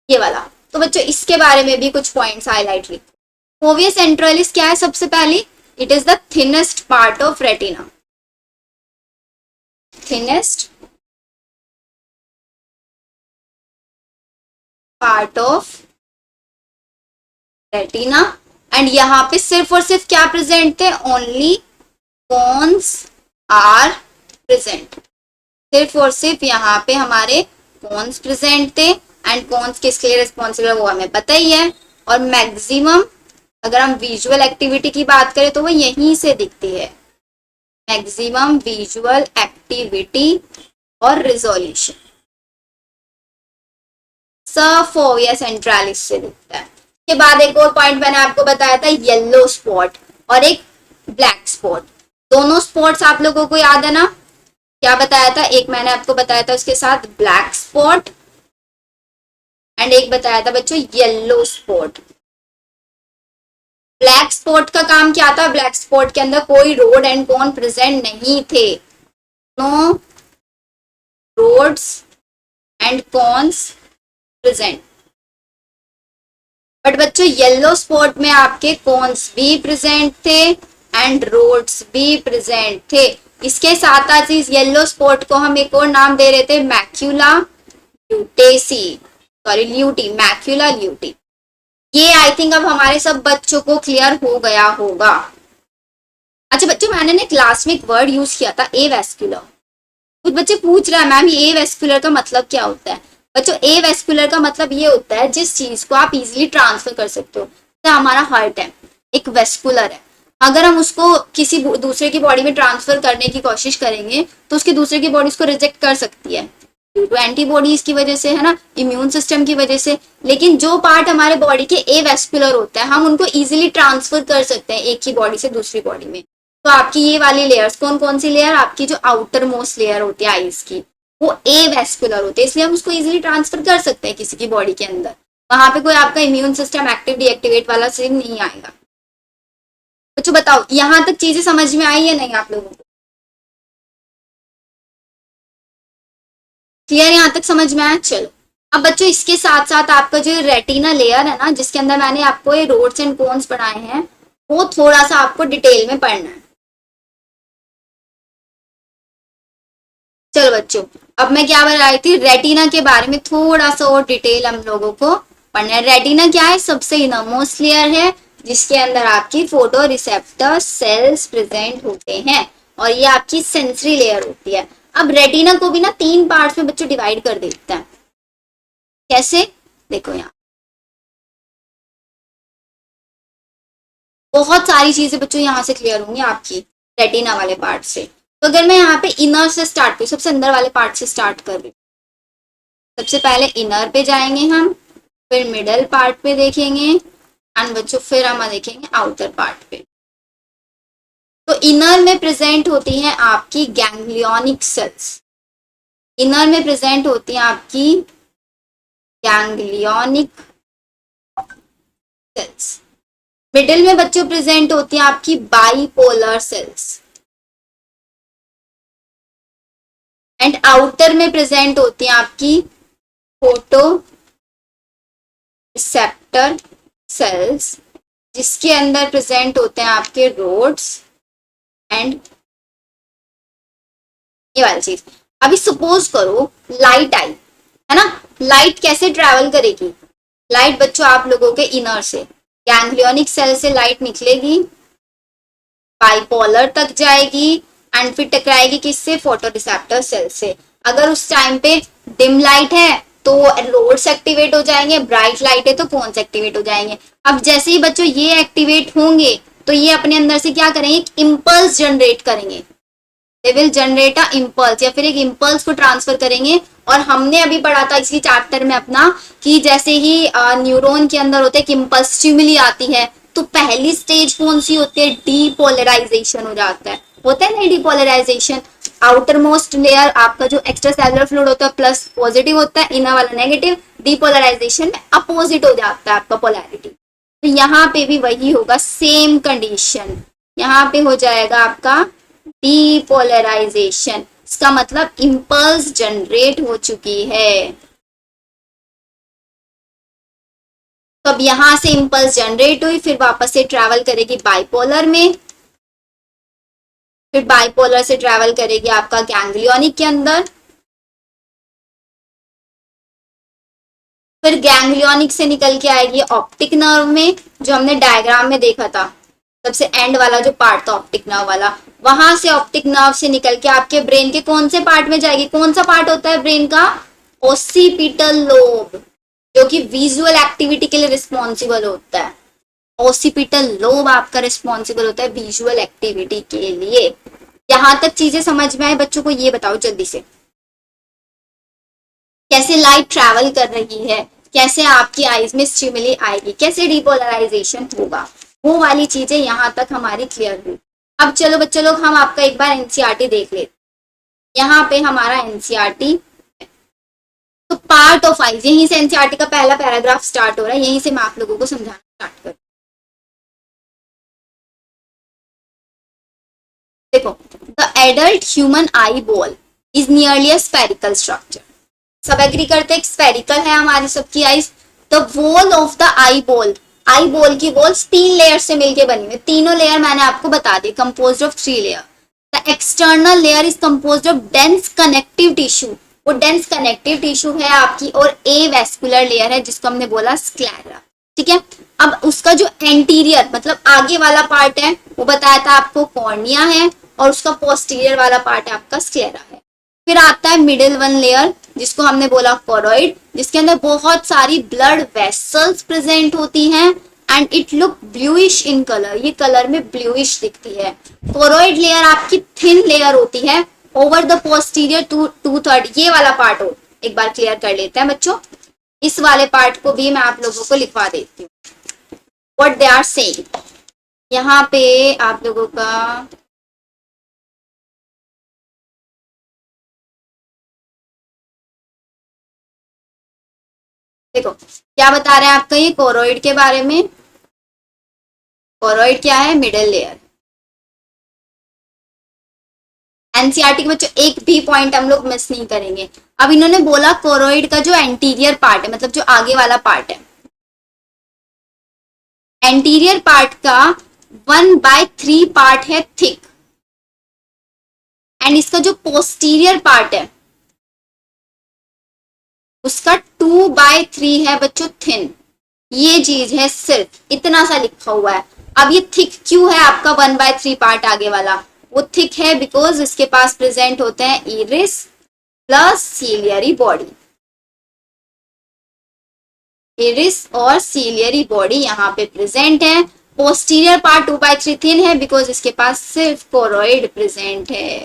ये वाला। तो बच्चों इसके बारे में भी कुछ पॉइंट्स हाईलाइट लिखो। फोविया सेंट्रलिस क्या है, सबसे पहले it is the thinnest part of retina, thinnest part of retina. And यहाँ पे सिर्फ और सिर्फ क्या प्रेजेंट थे, ओनली कोन्स आर प्रेजेंट। सिर्फ और सिर्फ यहाँ पे हमारे कोन्स प्रेजेंट थे। एंड कोन्स किसके लिए रिस्पॉन्सिबल है वो हमें पता ही है। और मैक्सिमम अगर हम विजुअल एक्टिविटी की बात करें तो वो यहीं से दिखती है, मैक्सिमम विजुअल एक्टिविटी और रिजोल्यूशन सब फोविया सेंट्रलिस से दिखता है। के बाद एक और पॉइंट मैंने आपको बताया था, येलो स्पॉट और एक ब्लैक स्पॉट। दोनों स्पॉट्स आप लोगों को याद है ना, क्या बताया था, एक मैंने आपको बताया था उसके साथ ब्लैक स्पॉट, एंड एक बताया था बच्चों येलो स्पॉट। ब्लैक स्पॉट का काम क्या था? ब्लैक स्पॉट के अंदर कोई रोड एंड कोन प्रेजेंट नहीं थे, no rods and cones present. But बच्चों येलो स्पॉट में आपके कॉन्स भी प्रेजेंट थे एंड रोड्स भी प्रेजेंट थे। इसके साथ साथ इस येलो स्पॉट को हम एक और नाम दे रहे थे, मैक्यूला ल्यूटेसी, सॉरी ल्यूटी, मैक्यूला ल्यूटी। ये आई थिंक अब हमारे सब बच्चों को क्लियर हो गया होगा। अच्छा बच्चों, मैंने ना क्लास में एक वर्ड यूज किया था, ए वेस्कुलर। कुछ बच्चे पूछ रहे हैं मैम ए वेस्कुलर का मतलब क्या होता है? बच्चों ए वेस्कुलर का मतलब ये होता है जिस चीज को आप इजीली ट्रांसफर कर सकते हो। तो हमारा हार्ट है, एक वेस्कुलर है। अगर हम उसको किसी दूसरे की बॉडी में ट्रांसफर करने की कोशिश करेंगे तो उसके दूसरे की बॉडी उसको रिजेक्ट कर सकती है, ड्यू टू एंटीबॉडीज की वजह से, है ना, इम्यून सिस्टम की वजह से। लेकिन जो पार्ट हमारे बॉडी के ए वेस्कुलर होता है हम उनको इजिली ट्रांसफर कर सकते हैं एक ही बॉडी से दूसरी बॉडी में। तो आपकी ये वाली लेयर्स कौन कौन सी लेयर? आपकी जो आउटर मोस्ट लेयर होती है आईज की, वो ए वेस्कुलर होती है, इसलिए हम उसको इजिली ट्रांसफर कर सकते हैं किसी की बॉडी के अंदर। वहां पे कोई आपका इम्यून सिस्टम एक्टिव डीएक्टिवेट वाला सीन नहीं आएगा। बच्चों बताओ यहां तक चीजें समझ में आई या नहीं आप लोगों को? क्लियर यहां तक समझ में आया? चलो अब बच्चों इसके साथ साथ आपका जो रेटिना लेयर है ना, जिसके अंदर मैंने आपको ये रोड्स एंड कोन्स पढ़ाए हैं, वो थोड़ा सा आपको डिटेल में पढ़ना है। चलो बच्चों, अब मैं क्या बता रही थी, रेटिना के बारे में थोड़ा सा और डिटेल हम लोगों को पढ़ना है। रेटिना क्या है? सबसे इनरमोस्ट लेयर है जिसके अंदर आपकी फोटो रिसेप्टर सेल्स प्रेजेंट होते हैं और ये आपकी सेंसरी लेयर होती है। अब रेटिना को भी ना तीन पार्ट्स में बच्चों डिवाइड कर देते हैं। कैसे? देखो यहाँ बहुत सारी चीजें बच्चों यहाँ से क्लियर होंगी आपकी रेटिना वाले पार्ट से। तो अगर मैं यहाँ पे इनर से स्टार्ट करूँ, सबसे अंदर वाले पार्ट से स्टार्ट कर रही हूँ, सबसे पहले इनर पे जाएंगे हम, फिर मिडल पार्ट पे देखेंगे एंड बच्चों फिर हम देखेंगे आउटर पार्ट पे। तो इनर में प्रेजेंट होती हैं आपकी गैंग्लियोनिक सेल्स, इनर में प्रेजेंट होती हैं आपकी गैंग्लियोनिक सेल्स। मिडिल में बच्चों प्रेजेंट होती हैं आपकी बाइपोलर सेल्स एंड आउटर में प्रेजेंट होती हैं आपकी फोटो रिसेप्टर सेल्स, जिसके अंदर प्रेजेंट होते हैं आपके रोड्स एंड ये वाली चीज। अभी सपोज करो लाइट आई, है ना, लाइट कैसे ट्रेवल करेगी? लाइट बच्चों आप लोगों के इनर से, गैंग्लियोनिक सेल से लाइट निकलेगी, बाइपोलर तक जाएगी एंड फिर टकराएगी किससे? फोटो रिसेप्टर सेल से। अगर उस टाइम पे डिम लाइट है तो रोड्स एक्टिवेट हो जाएंगे, ब्राइट लाइट है तो कोन्स एक्टिवेट हो जाएंगे। अब जैसे ही बच्चों ये एक्टिवेट होंगे तो ये अपने अंदर से क्या करेंगे? एक इम्पल्स जनरेट करेंगे, they will generate a impulse, या फिर एक इम्पल्स को ट्रांसफर करेंगे। और हमने अभी पढ़ा था इसी चैप्टर में अपना कि जैसे ही न्यूरॉन के अंदर होते हैं इम्पल्स स्टिमुली आती है तो पहली स्टेज कौन सी होती है? डीपोलराइजेशन हो जाता है, होता है ना डीपोलराइजेशन। आउटर मोस्ट लेयर आपका जो एक्स्ट्रा सेलुलर फ्लूइड होता है प्लस पॉजिटिव होता है, इनर वाला नेगेटिव। डीपोलराइजेशन में अपोजिट हो जाता है आपका पोलैरिटी। तो यहाँ पे भी वही होगा, सेम कंडीशन, यहाँ पे हो जाएगा आपका डीपोलराइजेशन। इसका मतलब इम्पल्स जनरेट हो चुकी है। तो अब यहां से इम्पल्स जनरेट हुई, फिर वापस से ट्रैवल करेगी बाइपोलर में, फिर बाइपोलर से ट्रैवल करेगी आपका गैंग्लियोनिक के अंदर, फिर गैंग्लियोनिक से निकल के आएगी ऑप्टिक नर्व में, जो हमने डायग्राम में देखा था, सबसे एंड वाला जो पार्ट था ऑप्टिक नर्व वाला। वहां से ऑप्टिक नर्व से निकल के आपके ब्रेन के कौन से पार्ट में जाएगी? कौन सा पार्ट होता है ब्रेन का? ओसिपिटल लोब, जो कि विजुअल एक्टिविटी के लिए रिस्पॉन्सिबल होता है। ओसिपिटल लोब आपका रिस्पॉन्सिबल होता है विजुअल एक्टिविटी के लिए। यहां तक चीजें समझ में आए बच्चों को? ये बताओ जल्दी से, कैसे लाइट ट्रैवल कर रही है, कैसे आपकी आईज में स्टिमुली आएगी, कैसे डिपोलराइजेशन होगा, वो वाली चीजें यहां तक हमारी क्लियर हुई। अब चलो बच्चों लोग हम आपका एक बार एनसीईआरटी देख लेते। यहाँ पे हमारा एनसीईआरटी, तो पार्ट ऑफ आईज, यहीं से एनसीईआरटी का पहला पैराग्राफ स्टार्ट हो रहा है, यहीं से मैं आप लोगों को समझाना स्टार्ट कर देखो, the adult human eyeball is nearly a spherical structure. सब एग्री करते हैं स्फेरिकल है हमारी सबकी eyes. The wall of the eyeball की वॉल्स 3 लेयर से मिलकर बनी हुई। तीनों लेयर मैंने आपको बता दी, composed of 3 layer. The external layer is composed of dense connective tissue. वो डेंस कनेक्टिव टिश्यू है आपकी, और ए वेस्कुलर लेयर है जिसको हमने बोला स्क्लेरा। ठीक है, अब उसका जो एंटीरियर मतलब आगे वाला पार्ट है वो बताया था आपको कॉर्निया है, और उसका पोस्टीरियर वाला पार्ट है आपका स्क्लेरा है। फिर आता है मिडिल वन लेयर जिसको हमने बोला कोरोइड, जिसके अंदर बहुत सारी ब्लड वेसल्स प्रेजेंट होती हैं and it look bluish in colour. ये कलर में ब्लूइश दिखती है। कोरोइड लेयर आपकी थिन लेयर होती है ओवर द पोस्टीरियर 2/3। ये वाला पार्ट हो एक बार क्लियर कर लेते हैं बच्चों। इस वाले पार्ट को भी मैं आप लोगों को लिखवा देती हूँ व्हाट दे आर सेइंग। यहाँ पे आप लोगों का देखो क्या बता रहे हैं आपका ये कोरोइड के बारे में। कोरोइड क्या है? Middle layer. एनसीईआरटी के बच्चों एक भी पॉइंट हम लोग मिस नहीं करेंगे। अब इन्होंने बोला कोरोइड का जो एंटीरियर पार्ट है मतलब जो आगे वाला पार्ट है, एंटीरियर पार्ट का 1/3 पार्ट है थिक, एंड इसका जो पोस्टीरियर पार्ट है उसका 2/3 है बच्चों थिन। ये चीज है, सिर्फ इतना सा लिखा हुआ है। अब ये थिक क्यों है आपका 1/3 पार्ट आगे वाला? वो थिक है बिकॉज इसके पास प्रेजेंट होते हैं iris plus ciliary body. Iris और सीलियरी बॉडी यहाँ पे प्रेजेंट है। पोस्टीरियर पार्ट 2/3 थिन है बिकॉज इसके पास सिर्फ कोरोइड प्रेजेंट है।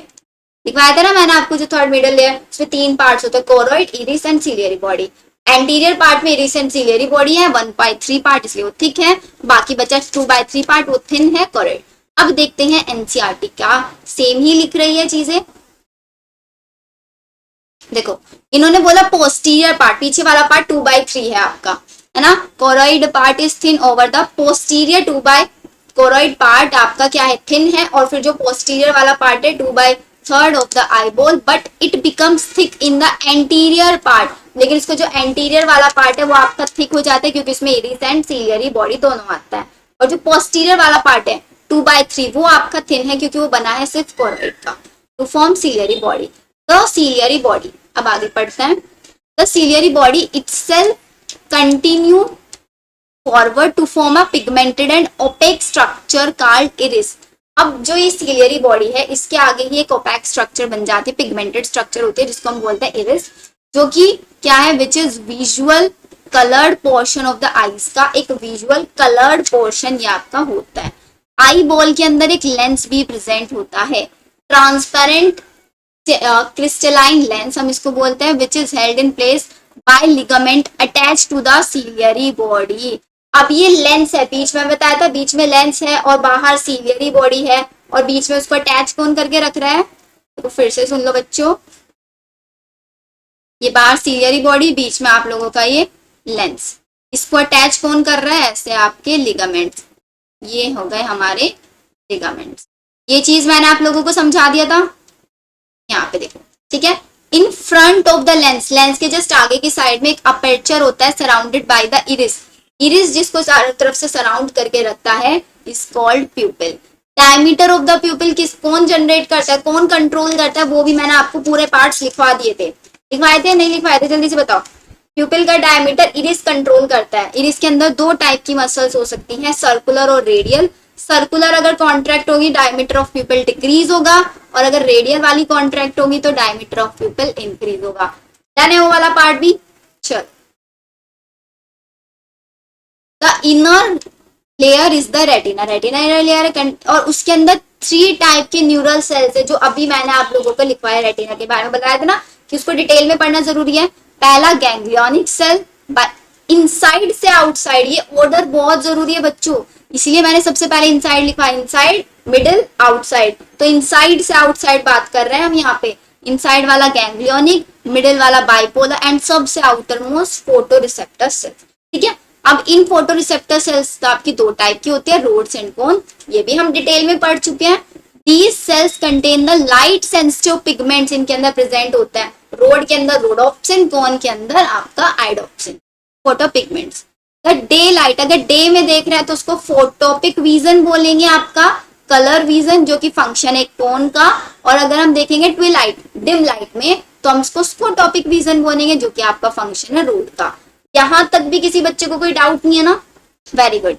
दिखाया था ना मैंने आपको जो थर्ड मिडल लेयर, उसमें 3 पार्ट्स होते हैं, choroid, iris and ciliary body. Anterior part में इरिस एंड सीलियरी बॉडी है, 1/3 पार्ट इसलिए वो थिक है, बाकी बचा 2/3 पार्ट वो थिन है, कोरोइड। अब देखते हैं एनसीईआरटी का सेम ही लिख रही है चीजें। देखो इन्होंने बोला पोस्टीरियर पार्ट, पीछे वाला पार्ट 2/3 है आपका, है ना। Choroid part is thin over the posterior 2/3। Choroid part आपका क्या है? थिन है, और फिर जो पोस्टीरियर वाला पार्ट है 2/3 of the eyeball, but it becomes thick in the anterior part. लेकिन इसको जो एंटीरियर वाला पार्ट है वो आपका थिक हो जाता है क्योंकि इसमें इरिस एंड सीलियरी बॉडी दोनों आता है। और जो पोस्टीरियर वाला पार्ट है 2/3 वो आपका थिन है क्योंकि वो बना है सिर्फ कोरोइड का, to form ciliary body. The ciliary body, अब आगे पढ़ते हैं। The ciliary body itself continue forward to form a pigmented and opaque structure called iris. अब जो ये सीलियरी बॉडी है इसके आगे ही एक ओपेक स्ट्रक्चर बन जाती है, पिगमेंटेड स्ट्रक्चर होती है जिसको हम बोलते हैं इरिस, जो कि क्या है? Which is visual coloured portion of the eyes का एक विजुअल कलर्ड पोर्शन ये आपका होता है। आई बॉल के अंदर एक लेंस भी प्रेजेंट होता है, ट्रांसपेरेंट क्रिस्टलाइन लेंस हम इसको बोलते हैं, which is held in place by ligament attach to the ciliary body. अब ये लेंस है, बीच में बताया था बीच में लेंस है और बाहर सीलियरी बॉडी है, और बीच में उसको अटैच कौन करके रख रहा है? तो फिर से सुन लो बच्चों, ये बाहर सीलियरी बॉडी, बीच में आप लोगों का ये लेंस, इसको अटैच कौन कर रहा है? ऐसे आपके लिगामेंट्स, ये हो गए हमारे लिगामेंट्स। ये चीज मैंने आप लोगों को समझा दिया था, यहाँ पे देखो, ठीक है। In front of the lens, lens के जस्ट आगे की साइड में एक अपर्चर होता है surrounded by the iris. Iris जिसको चारों तरफ से सराउंड करके रखता है is called प्यूपिल। Diameter of the प्यूपिल किस कौन जनरेट करता है, कौन कंट्रोल करता है, वो भी मैंने आपको पूरे पार्ट्स लिखवा दिए थे। लिखवाए थे नहीं लिखवाए थे? जल्दी से बताओ। प्यूपिल का डायमीटर इरिस कंट्रोल करता है। इरिस के अंदर 2 टाइप की मसल्स हो सकती हैं, सर्कुलर और रेडियल। सर्कुलर अगर कॉन्ट्रैक्ट होगी डायमीटर ऑफ प्यूपिल डिक्रीज होगा, और अगर रेडियल वाली कॉन्ट्रैक्ट होगी तो डायमीटर ऑफ प्यूपिल इंक्रीज होगा। डन है वो वाला पार्ट भी। चलो, the inner layer is the retina. Retina inner layer है, और उसके अंदर 3 टाइप के न्यूरल सेल्स है, जो अभी मैंने आप लोगों को लिखवाया रेटिना के बारे में बताया था ना कि उसको डिटेल में पढ़ना जरूरी है। पहला गैंग्लियोनिक सेल, इनसाइड से आउटसाइड, ये ऑर्डर बहुत जरूरी है बच्चों, इसलिए मैंने सबसे पहले इनसाइड लिखा, इनसाइड, मिडिल, आउटसाइड। तो इनसाइड से आउटसाइड बात कर रहे हैं हम यहाँ पे। इनसाइड वाला गैंग्लियोनिक, मिडिल वाला बाइपोलर, एंड सबसे outer most photo receptor cell. ठीक है, अब इन फोटो रिसेप्टर सेल्स आपकी 2 टाइप की होती है, रोड्स एंड कोन, ये भी हम डिटेल में पढ़ चुके हैं। These cells contain the light sensitive pigments, इनके अंदर प्रेजेंट होता है। रोड के अंदर रोडोप्सिन, कोन के अंदर आपका आइडोप्सिन, फोटो पिगमेंट्स। डे लाइट, अगर डे में देख रहे हैं तो उसको फोटोपिक विजन बोलेंगे, आपका कलर विजन जो कि फंक्शन है कोन का। और अगर हम देखेंगे ट्विलाइट, डिम लाइट में, तो हम उसको स्फोटोपिक विजन बोलेंगे जो कि आपका फंक्शन है रोड का। यहां तक भी किसी बच्चे को कोई डाउट नहीं है ना? Very good.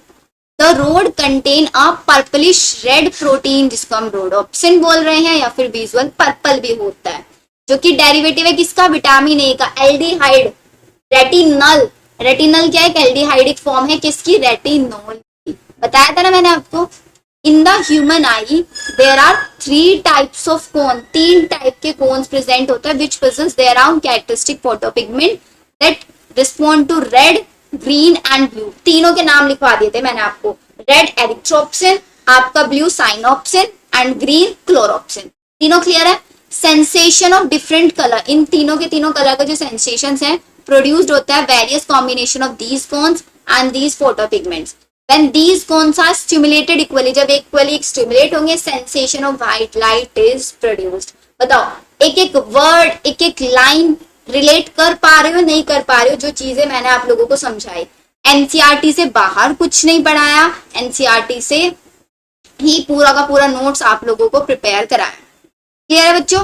The road contain a purplish red protein, जिसको हम रोडोप्सिन बोल रहे हैं, या फिर विजुअल पर्पल भी होता है, जो कि डेरिवेटिव है किसका? विटामिन ए का, एल्डिहाइड रेटिनल। रेटिनल क्या है? एक एल्डिहाइडिक फॉर्म है किसकी? रेटिनोल की। बताया था ना मैंने आपको। In the human eye there are 3 types of cone, 3 type के कोन्स प्रेजेंट होता है, which possess there are characteristic photopigment that respond to red, green and blue. तीनों के नाम लिखवा दिए थे मैंने आपको। रेड एरिथ्रोप्सिन, आपका ब्लू साइनोप्सिन एंड ग्रीन क्लोरोप्सिन। तीनों क्लियर है? सेंसेशन ऑफ डिफरेंट कलर, इन तीनों के तीनों कलर का जो सेंसेशन है प्रोड्यूस्ड होता है various combination of these cones and these photopigments. When these cones are stimulated equally, जब equally stimulate होंगे, sensation of white light is produced। बताओ, एक एक वर्ड, एक एक लाइन रिलेट कर पा रहे हो, नहीं कर पा रहे हो? जो चीजें मैंने आप लोगों को समझाई, एनसीईआरटी से बाहर कुछ नहीं पढ़ाया, एनसीईआरटी से ही पूरा का पूरा नोट्स आप लोगों को प्रिपेयर कराया। क्लियर है बच्चों?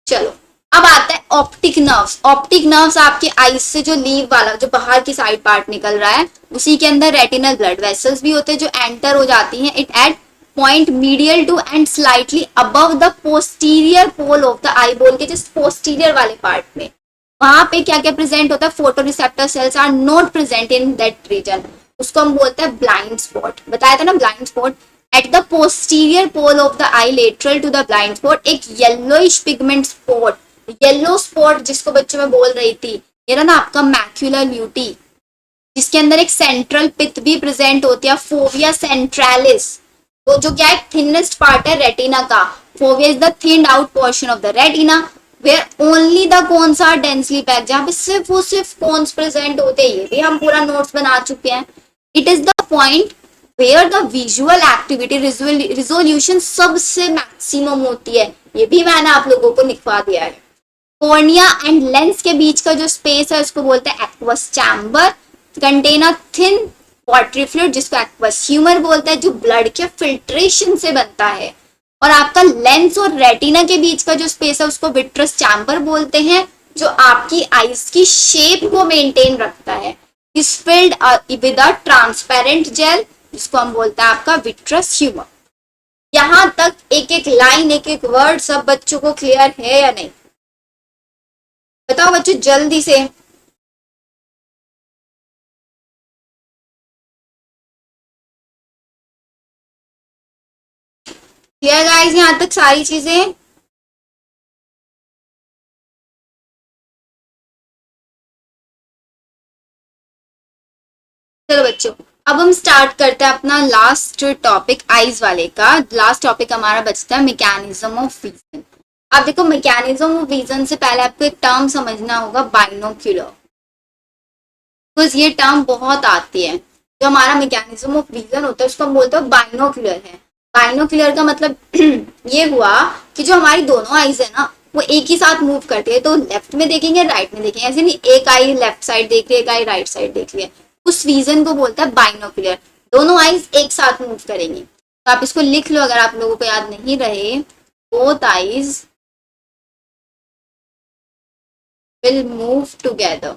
चलो अब आता है ऑप्टिक नर्व्स। ऑप्टिक नर्व्स आपके आईज से जो लीव वाला, जो बाहर की साइड पार्ट निकल रहा है, उसी के अंदर रेटिनल ब्लड वेसल्स भी होते हैं जो एंटर हो जाती हैं। It at point medial to and slightly above the posterior pole of the eyeball के जस्ट पोस्टीरियर वाले पार्ट में, वहां पे क्या क्या प्रेजेंट होता है? Photoreceptor cells are not present in that region, उसको हम बोलते हैं ब्लाइंड स्पॉट। बताया था ना blind spot. At the posterior pole of the eye lateral to the blind spot एक yellowish pigment spot, yellow spot जिसको बच्चों में बोल रही थी, ये ना आपका मैक्यूलर ल्यूटी, जिसके अंदर एक सेंट्रल पिथ भी प्रेजेंट होती है, फोविया सेंट्रालिस, वो जो क्या है? थिनेस्ट पार्ट है रेटिना का। Fovea is the thinned out portion of the retina where only the cones are densely packed, जहां पे सिर्फ वो सिर्फ कोन्स प्रेजेंट होते हैं। ये भी हम पूरा नोट्स बना चुके हैं। It is the point where the visual activity resolution सबसे मैक्सिमम होती है, ये भी मैंने आप लोगों को लिखवा दिया है। कॉर्निया एंड लेंस के बीच का जो स्पेस है उसको बोलते हैं aqueous chamber, contain a thin watery fluid, जिसको एक्वस ह्यूमर बोलते हैं, जो ब्लड के फिल्ट्रेशन से बनता है। और आपका लेंस और रेटिना के बीच का जो स्पेस है उसको विट्रस चैम्बर बोलते हैं, जो आपकी आईज की शेप को मेंटेन रखता है। Is filled with a transparent gel, जिसको हम बोलते हैं आपका विट्रस ह्यूमर। यहां तक एक एक लाइन, एक एक वर्ड सब बच्चों को क्लियर है या नहीं? बताओ बच्चों जल्दी से। क्लियर गाइस यहां तक सारी चीजें? चलो बच्चों अब हम स्टार्ट करते हैं अपना लास्ट टॉपिक आईज वाले का। लास्ट टॉपिक हमारा बचता है मैकेनिज्म ऑफ विजन। अब देखो मैकेनिज्म ऑफ विजन से पहले आपको एक टर्म समझना होगा, बाइनोक्यूलर। बिकॉज ये टर्म बहुत आती है। जो हमारा मैकेनिज्म ऑफ विजन होता है उसको हम बोलते हैं बाइनोक्यूलर है। बाइनोक्यूलर का मतलब ये हुआ कि जो हमारी दोनों आईज है ना वो एक ही साथ मूव करती है, तो लेफ्ट में देखेंगे राइट में देखेंगे, ऐसे नहीं एक आई लेफ्ट साइड देख रही है, एक आई राइट साइड देख रही है, उस विजन को बोलता है बाइनोक्यूलर। दोनों आईज एक साथ मूव करेंगी। तो आप इसको लिख लो अगर आप लोगों को याद नहीं रहे, both eyes will move together.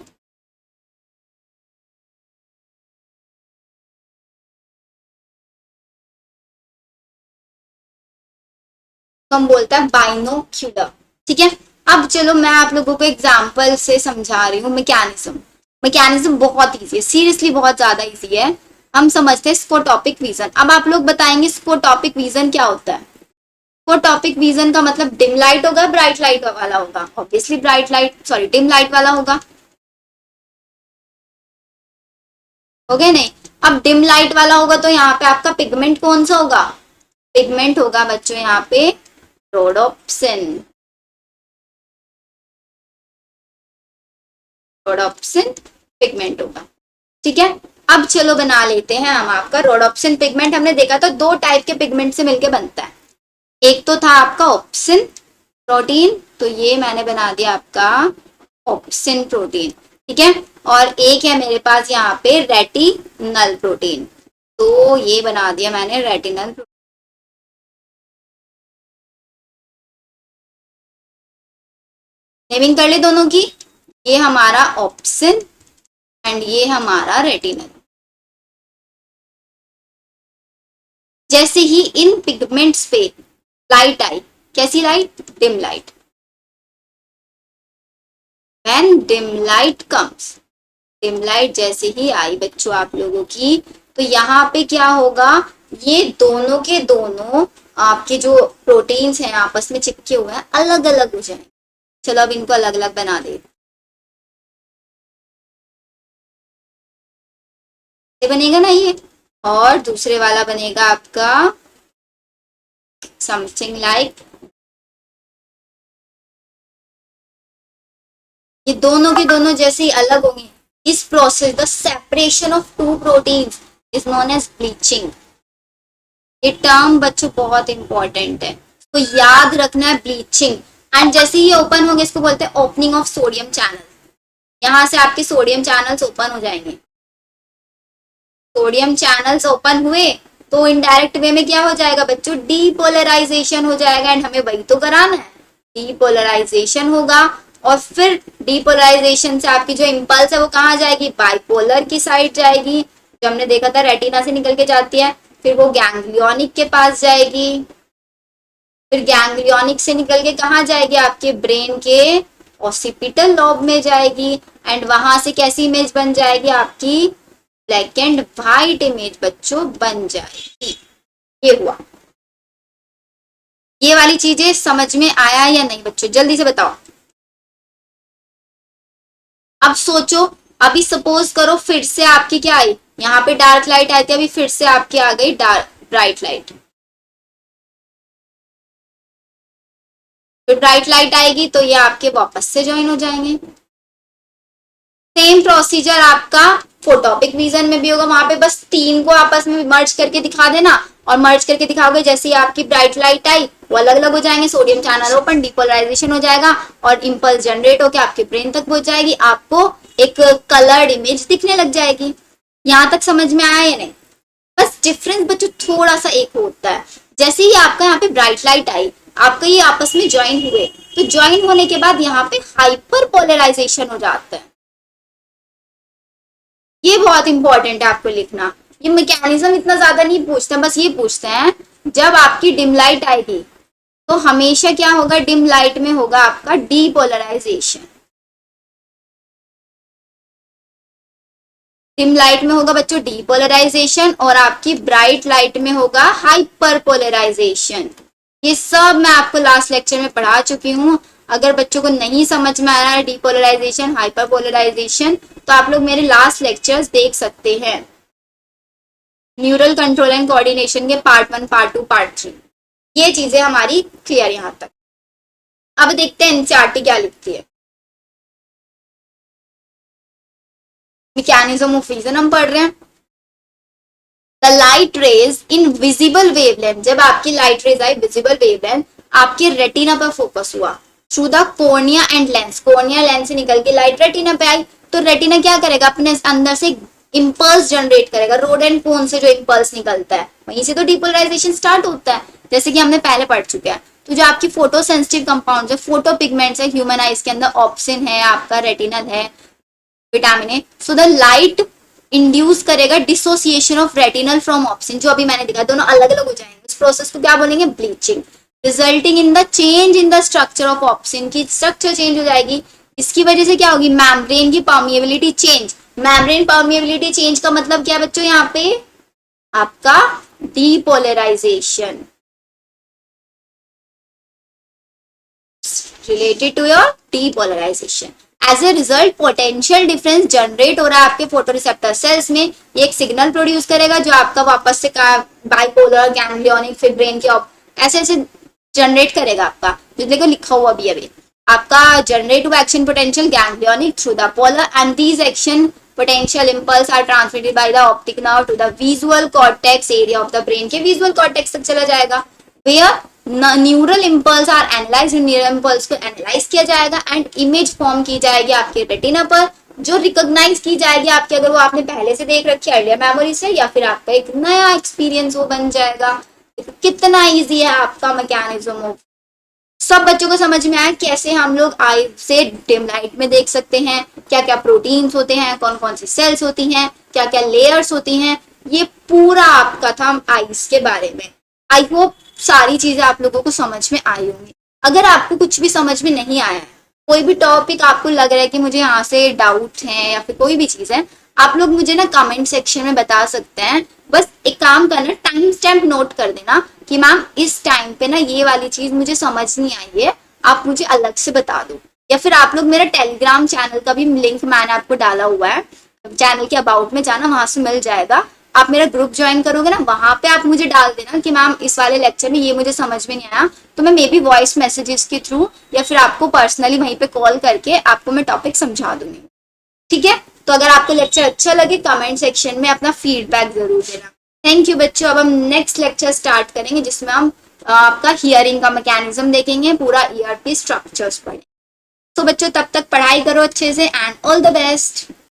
तो हम बोलते हैं बाइनोक्यूलर। ठीक है, अब चलो मैं आप लोगों को एग्जांपल से समझा रही हूँ मैकेनिज्म। मैकेनिज्म बहुत इजी है, सीरियसली बहुत ज्यादा इजी है। हम समझते हैं स्कोटॉपिक विजन। अब आप लोग बताएंगे स्कोटॉपिक विजन क्या होता है? स्कोटॉपिक विजन का मतलब डिम लाइट होगा, ब्राइट लाइट वाला होगा? Obviously bright light, sorry dim light वाला होगा। हो गया नहीं? अब डिम लाइट वाला होगा तो यहाँ पे आपका पिगमेंट कौन सा होगा? पिगमेंट होगा बच्चों यहाँ पे रोडोप्सिन। रोडोप्सिन पिगमेंट होगा। ठीक है, अब चलो बना लेते हैं हम आपका रोडोप्सिन पिगमेंट। हमने देखा था 2 टाइप के पिगमेंट से मिलके बनता है। एक तो था आपका ऑप्सिन प्रोटीन, तो ये मैंने बना दिया आपका ऑप्सिन प्रोटीन, ठीक है। और एक है मेरे पास यहाँ पे रेटिनल प्रोटीन, तो ये बना दिया मैंने रेटिनल। नेमिंग कर ले दोनों की, ये हमारा ऑप्सिन एंड ये हमारा रेटिनल। जैसे ही इन पिगमेंट्स पे लाइट आई, कैसी light? Dim light. When dim light comes, dim light जैसे ही आई बच्चों आप लोगों की, तो यहाँ पे क्या होगा, ये दोनों के दोनों आपके जो प्रोटीन्स हैं आपस में चिपके हुए हैं अलग अलग हो जाएंगे। चलो अब इनको अलग अलग बना दे, बनेगा ना ये। और दूसरे वाला बनेगा आपका समथिंग लाइक, ये दोनों के दोनों जैसे ही अलग होंगे, इस process the separation of two proteins is known as bleaching. ये टर्म बच्चों बहुत इंपॉर्टेंट है, तो याद रखना है ब्लीचिंग। एंड जैसे ही ये ओपन होंगे इसको बोलते हैं ओपनिंग ऑफ सोडियम चैनल। यहाँ से आपके सोडियम चैनल्स ओपन हो जाएंगे। सोडियम चैनल्स ओपन हुए तो इनडायरेक्ट वे में क्या हो जाएगा बच्चों, डीपोलराइजेशन हो जाएगा। एंड हमें वही तो कराना है, डीपोलराइजेशन होगा। और फिर डीपोलराइजेशन से आपकी जो इम्पल्स है वो कहाँ जाएगी, बाइपोलर की साइड जाएगी, जो हमने देखा था रेटिना से निकल के जाती है। फिर वो गैंग्लियोनिक के पास जाएगी, फिर गैंग्लियोनिक से निकल के कहाँ जाएगी, आपके ब्रेन के ऑसिपिटल लॉब में जाएगी। एंड वहां से कैसी इमेज बन जाएगी, आपकी ब्लैक एंड व्हाइट इमेज बच्चों बन जाएगी। ये हुआ। ये वाली चीजें समझ में आया या नहीं बच्चों, जल्दी से बताओ। अब सोचो, अभी सपोज करो फिर से आपकी क्या आई, यहाँ पे डार्क लाइट आई थी, अभी फिर से आपकी आ गई डार्क ब्राइट लाइट। फिर ब्राइट लाइट आएगी तो ये आपके वापस से ज्वाइन हो जाएंगे। सेम प्रोसीजर आपका फोटोपिक विजन में भी होगा, वहां पे बस तीन को आपस में मर्ज करके दिखा देना। और मर्ज करके दिखाओगे जैसे ही आपकी ब्राइट लाइट आई वो अलग अलग हो जाएंगे, सोडियम चैनल ओपन, डिपोलराइजेशन हो जाएगा और इंपल्स जनरेट होकर आपके ब्रेन तक पहुंच जाएगी। आपको एक कलर्ड इमेज दिखने लग जाएगी। यहाँ तक समझ में आया या नहीं? बस डिफरेंस बच्चों थोड़ा सा एक होता है, जैसे ही आपका यहाँ पे ब्राइट लाइट आई, आपका ये आपस में ज्वाइन हुए, तो ज्वाइन होने के बाद यहाँ पे हाइपर पोलराइजेशन हो जाता है। ये बहुत इंपॉर्टेंट है आपको लिखना। ये मैकेनिज्म इतना ज्यादा नहीं पूछते, बस ये पूछते हैं जब आपकी डिम लाइट आएगी तो हमेशा क्या होगा, डिम लाइट में होगा आपका डीपोलराइजेशन। डिम लाइट में होगा बच्चों डीपोलराइजेशन और आपकी ब्राइट लाइट में होगा हाइपर पोलराइजेशन। ये सब मैं आपको लास्ट लेक्चर में पढ़ा चुकी हूँ। अगर बच्चों को नहीं समझ में आ रहा है डीपोलराइजेशन हाइपर पोलराइजेशन, तो आप लोग मेरे लास्ट लेक्चर्स देख सकते हैं, न्यूरल कंट्रोल एंड कोऑर्डिनेशन के पार्ट 1, पार्ट 2, पार्ट 3। ये चीजें हमारी क्लियर यहाँ तक। अब देखते हैं एनसीईआरटी क्या लिखती है। मैकेनिज्म ऑफ विजन हम पढ़ रहे हैं। The light rays in visible wavelength, जब आपकी लाइट रेज आई विजिबल वेवलेंथ, आपके रेटिना पर फोकस हुआ through the cornea and lens. Cornea lens से निकल के लाइट रेटिना पे आई, तो रेटिना क्या करेगा, अपने अंदर से इंपल्स जनरेट करेगा। रोड एंड कोन से जो इंपल्स निकलता है वहीं से तो डिपोलराइजेशन स्टार्ट होता है, जैसे कि हमने पहले पढ़ चुके हैं। तो जो आपकी फोटो सेंसिटिव कंपाउंड है, फोटो पिगमेंट्स है ह्यूमन आइज के अंदर, ऑप्सिन है, आपका रेटिनल है, vitamin A. So the light induce करेगा dissociation of retinal from opsin, जो अभी मैंने दिखा, दोनों अलग अलग हो जाएंगे। उस प्रोसेस को क्या बोलेंगे, bleaching, resulting in the change in the structure of opsin. की स्ट्रक्चर चेंज हो जाएगी। इसकी वजह से क्या होगी, मेम्ब्रेन की permeability change. Membrane permeability change का मतलब क्या है बच्चों, यहाँ पे आपका depolarisation related to your depolarisation. As a result potential difference generate हो रहा है आपके फोटोरिसेप्टर सेल्स में। ये एक सिग्नल प्रोड्यूस करेगा जो आपका वापस से बाइपोलर, गैंग्लियोनिक, फिर ब्रेन के ऐसे ऐसे जनरेट करेगा आपका, जो देखो लिखा हुआ अभी आपका जनरेट हुआ action potential ganglionic through the polar, and these action potential impulse are transmitted by the optic nerve to the visual cortex area of the brain के visual cortex तक चला जाएगा, where neural impulse are analyse, neural impulse को analyse किया जाएगा and image form की जाएगी आपके रेटिना पर, जो रिकॉग्नाइज की जाएगी आपके, अगर वो आपने पहले से देख रखी है अर्लियर मेमोरी से, या फिर आपका एक नया एक्सपीरियंस वो बन जाएगा। कितना इजी है आपका मैकेनिज्म। सब बच्चों को समझ में आया कैसे हम लोग आई से डिम लाइट में देख सकते हैं, क्या क्या प्रोटीन्स होते हैं, कौन कौन सी सेल्स होती हैं, क्या क्या लेयर्स होती हैं। ये पूरा आपका था आईज के बारे में। आई होप सारी चीजें आप लोगों को समझ में आई होंगी। अगर आपको कुछ भी समझ में नहीं आया है, कोई भी टॉपिक आपको लग रहा है कि मुझे यहाँ से डाउट है या फिर कोई भी चीज है, आप लोग मुझे ना कमेंट सेक्शन में बता सकते हैं। बस एक काम करना, टाइम स्टैम्प नोट कर देना कि मैम इस टाइम पे ना ये वाली चीज मुझे समझ नहीं आई है, आप मुझे अलग से बता दो। या फिर आप लोग मेरा टेलीग्राम चैनल का भी लिंक मैंने आपको डाला हुआ है, चैनल के अबाउट में जाना, वहां से मिल जाएगा। आप मेरा ग्रुप ज्वाइन करोगे ना, वहां पे आप मुझे डाल देना कि मैम इस वाले लेक्चर में ये मुझे समझ में नहीं आया, तो मैं मे बी वॉइस मैसेजेस के थ्रू या फिर आपको पर्सनली वहीं पे कॉल करके आपको मैं टॉपिक समझा दूंगी। ठीक है, तो अगर आपको लेक्चर अच्छा लगे कमेंट सेक्शन में अपना फीडबैक जरूर देना। थैंक यू बच्चों। अब हम नेक्स्ट लेक्चर स्टार्ट करेंगे जिसमें हम आपका हियरिंग का मैकेनिज्म देखेंगे, पूरा ईआरपी स्ट्रक्चर्स पढ़ेंगे। तो बच्चों तब तक पढ़ाई करो अच्छे से एंड ऑल द बेस्ट।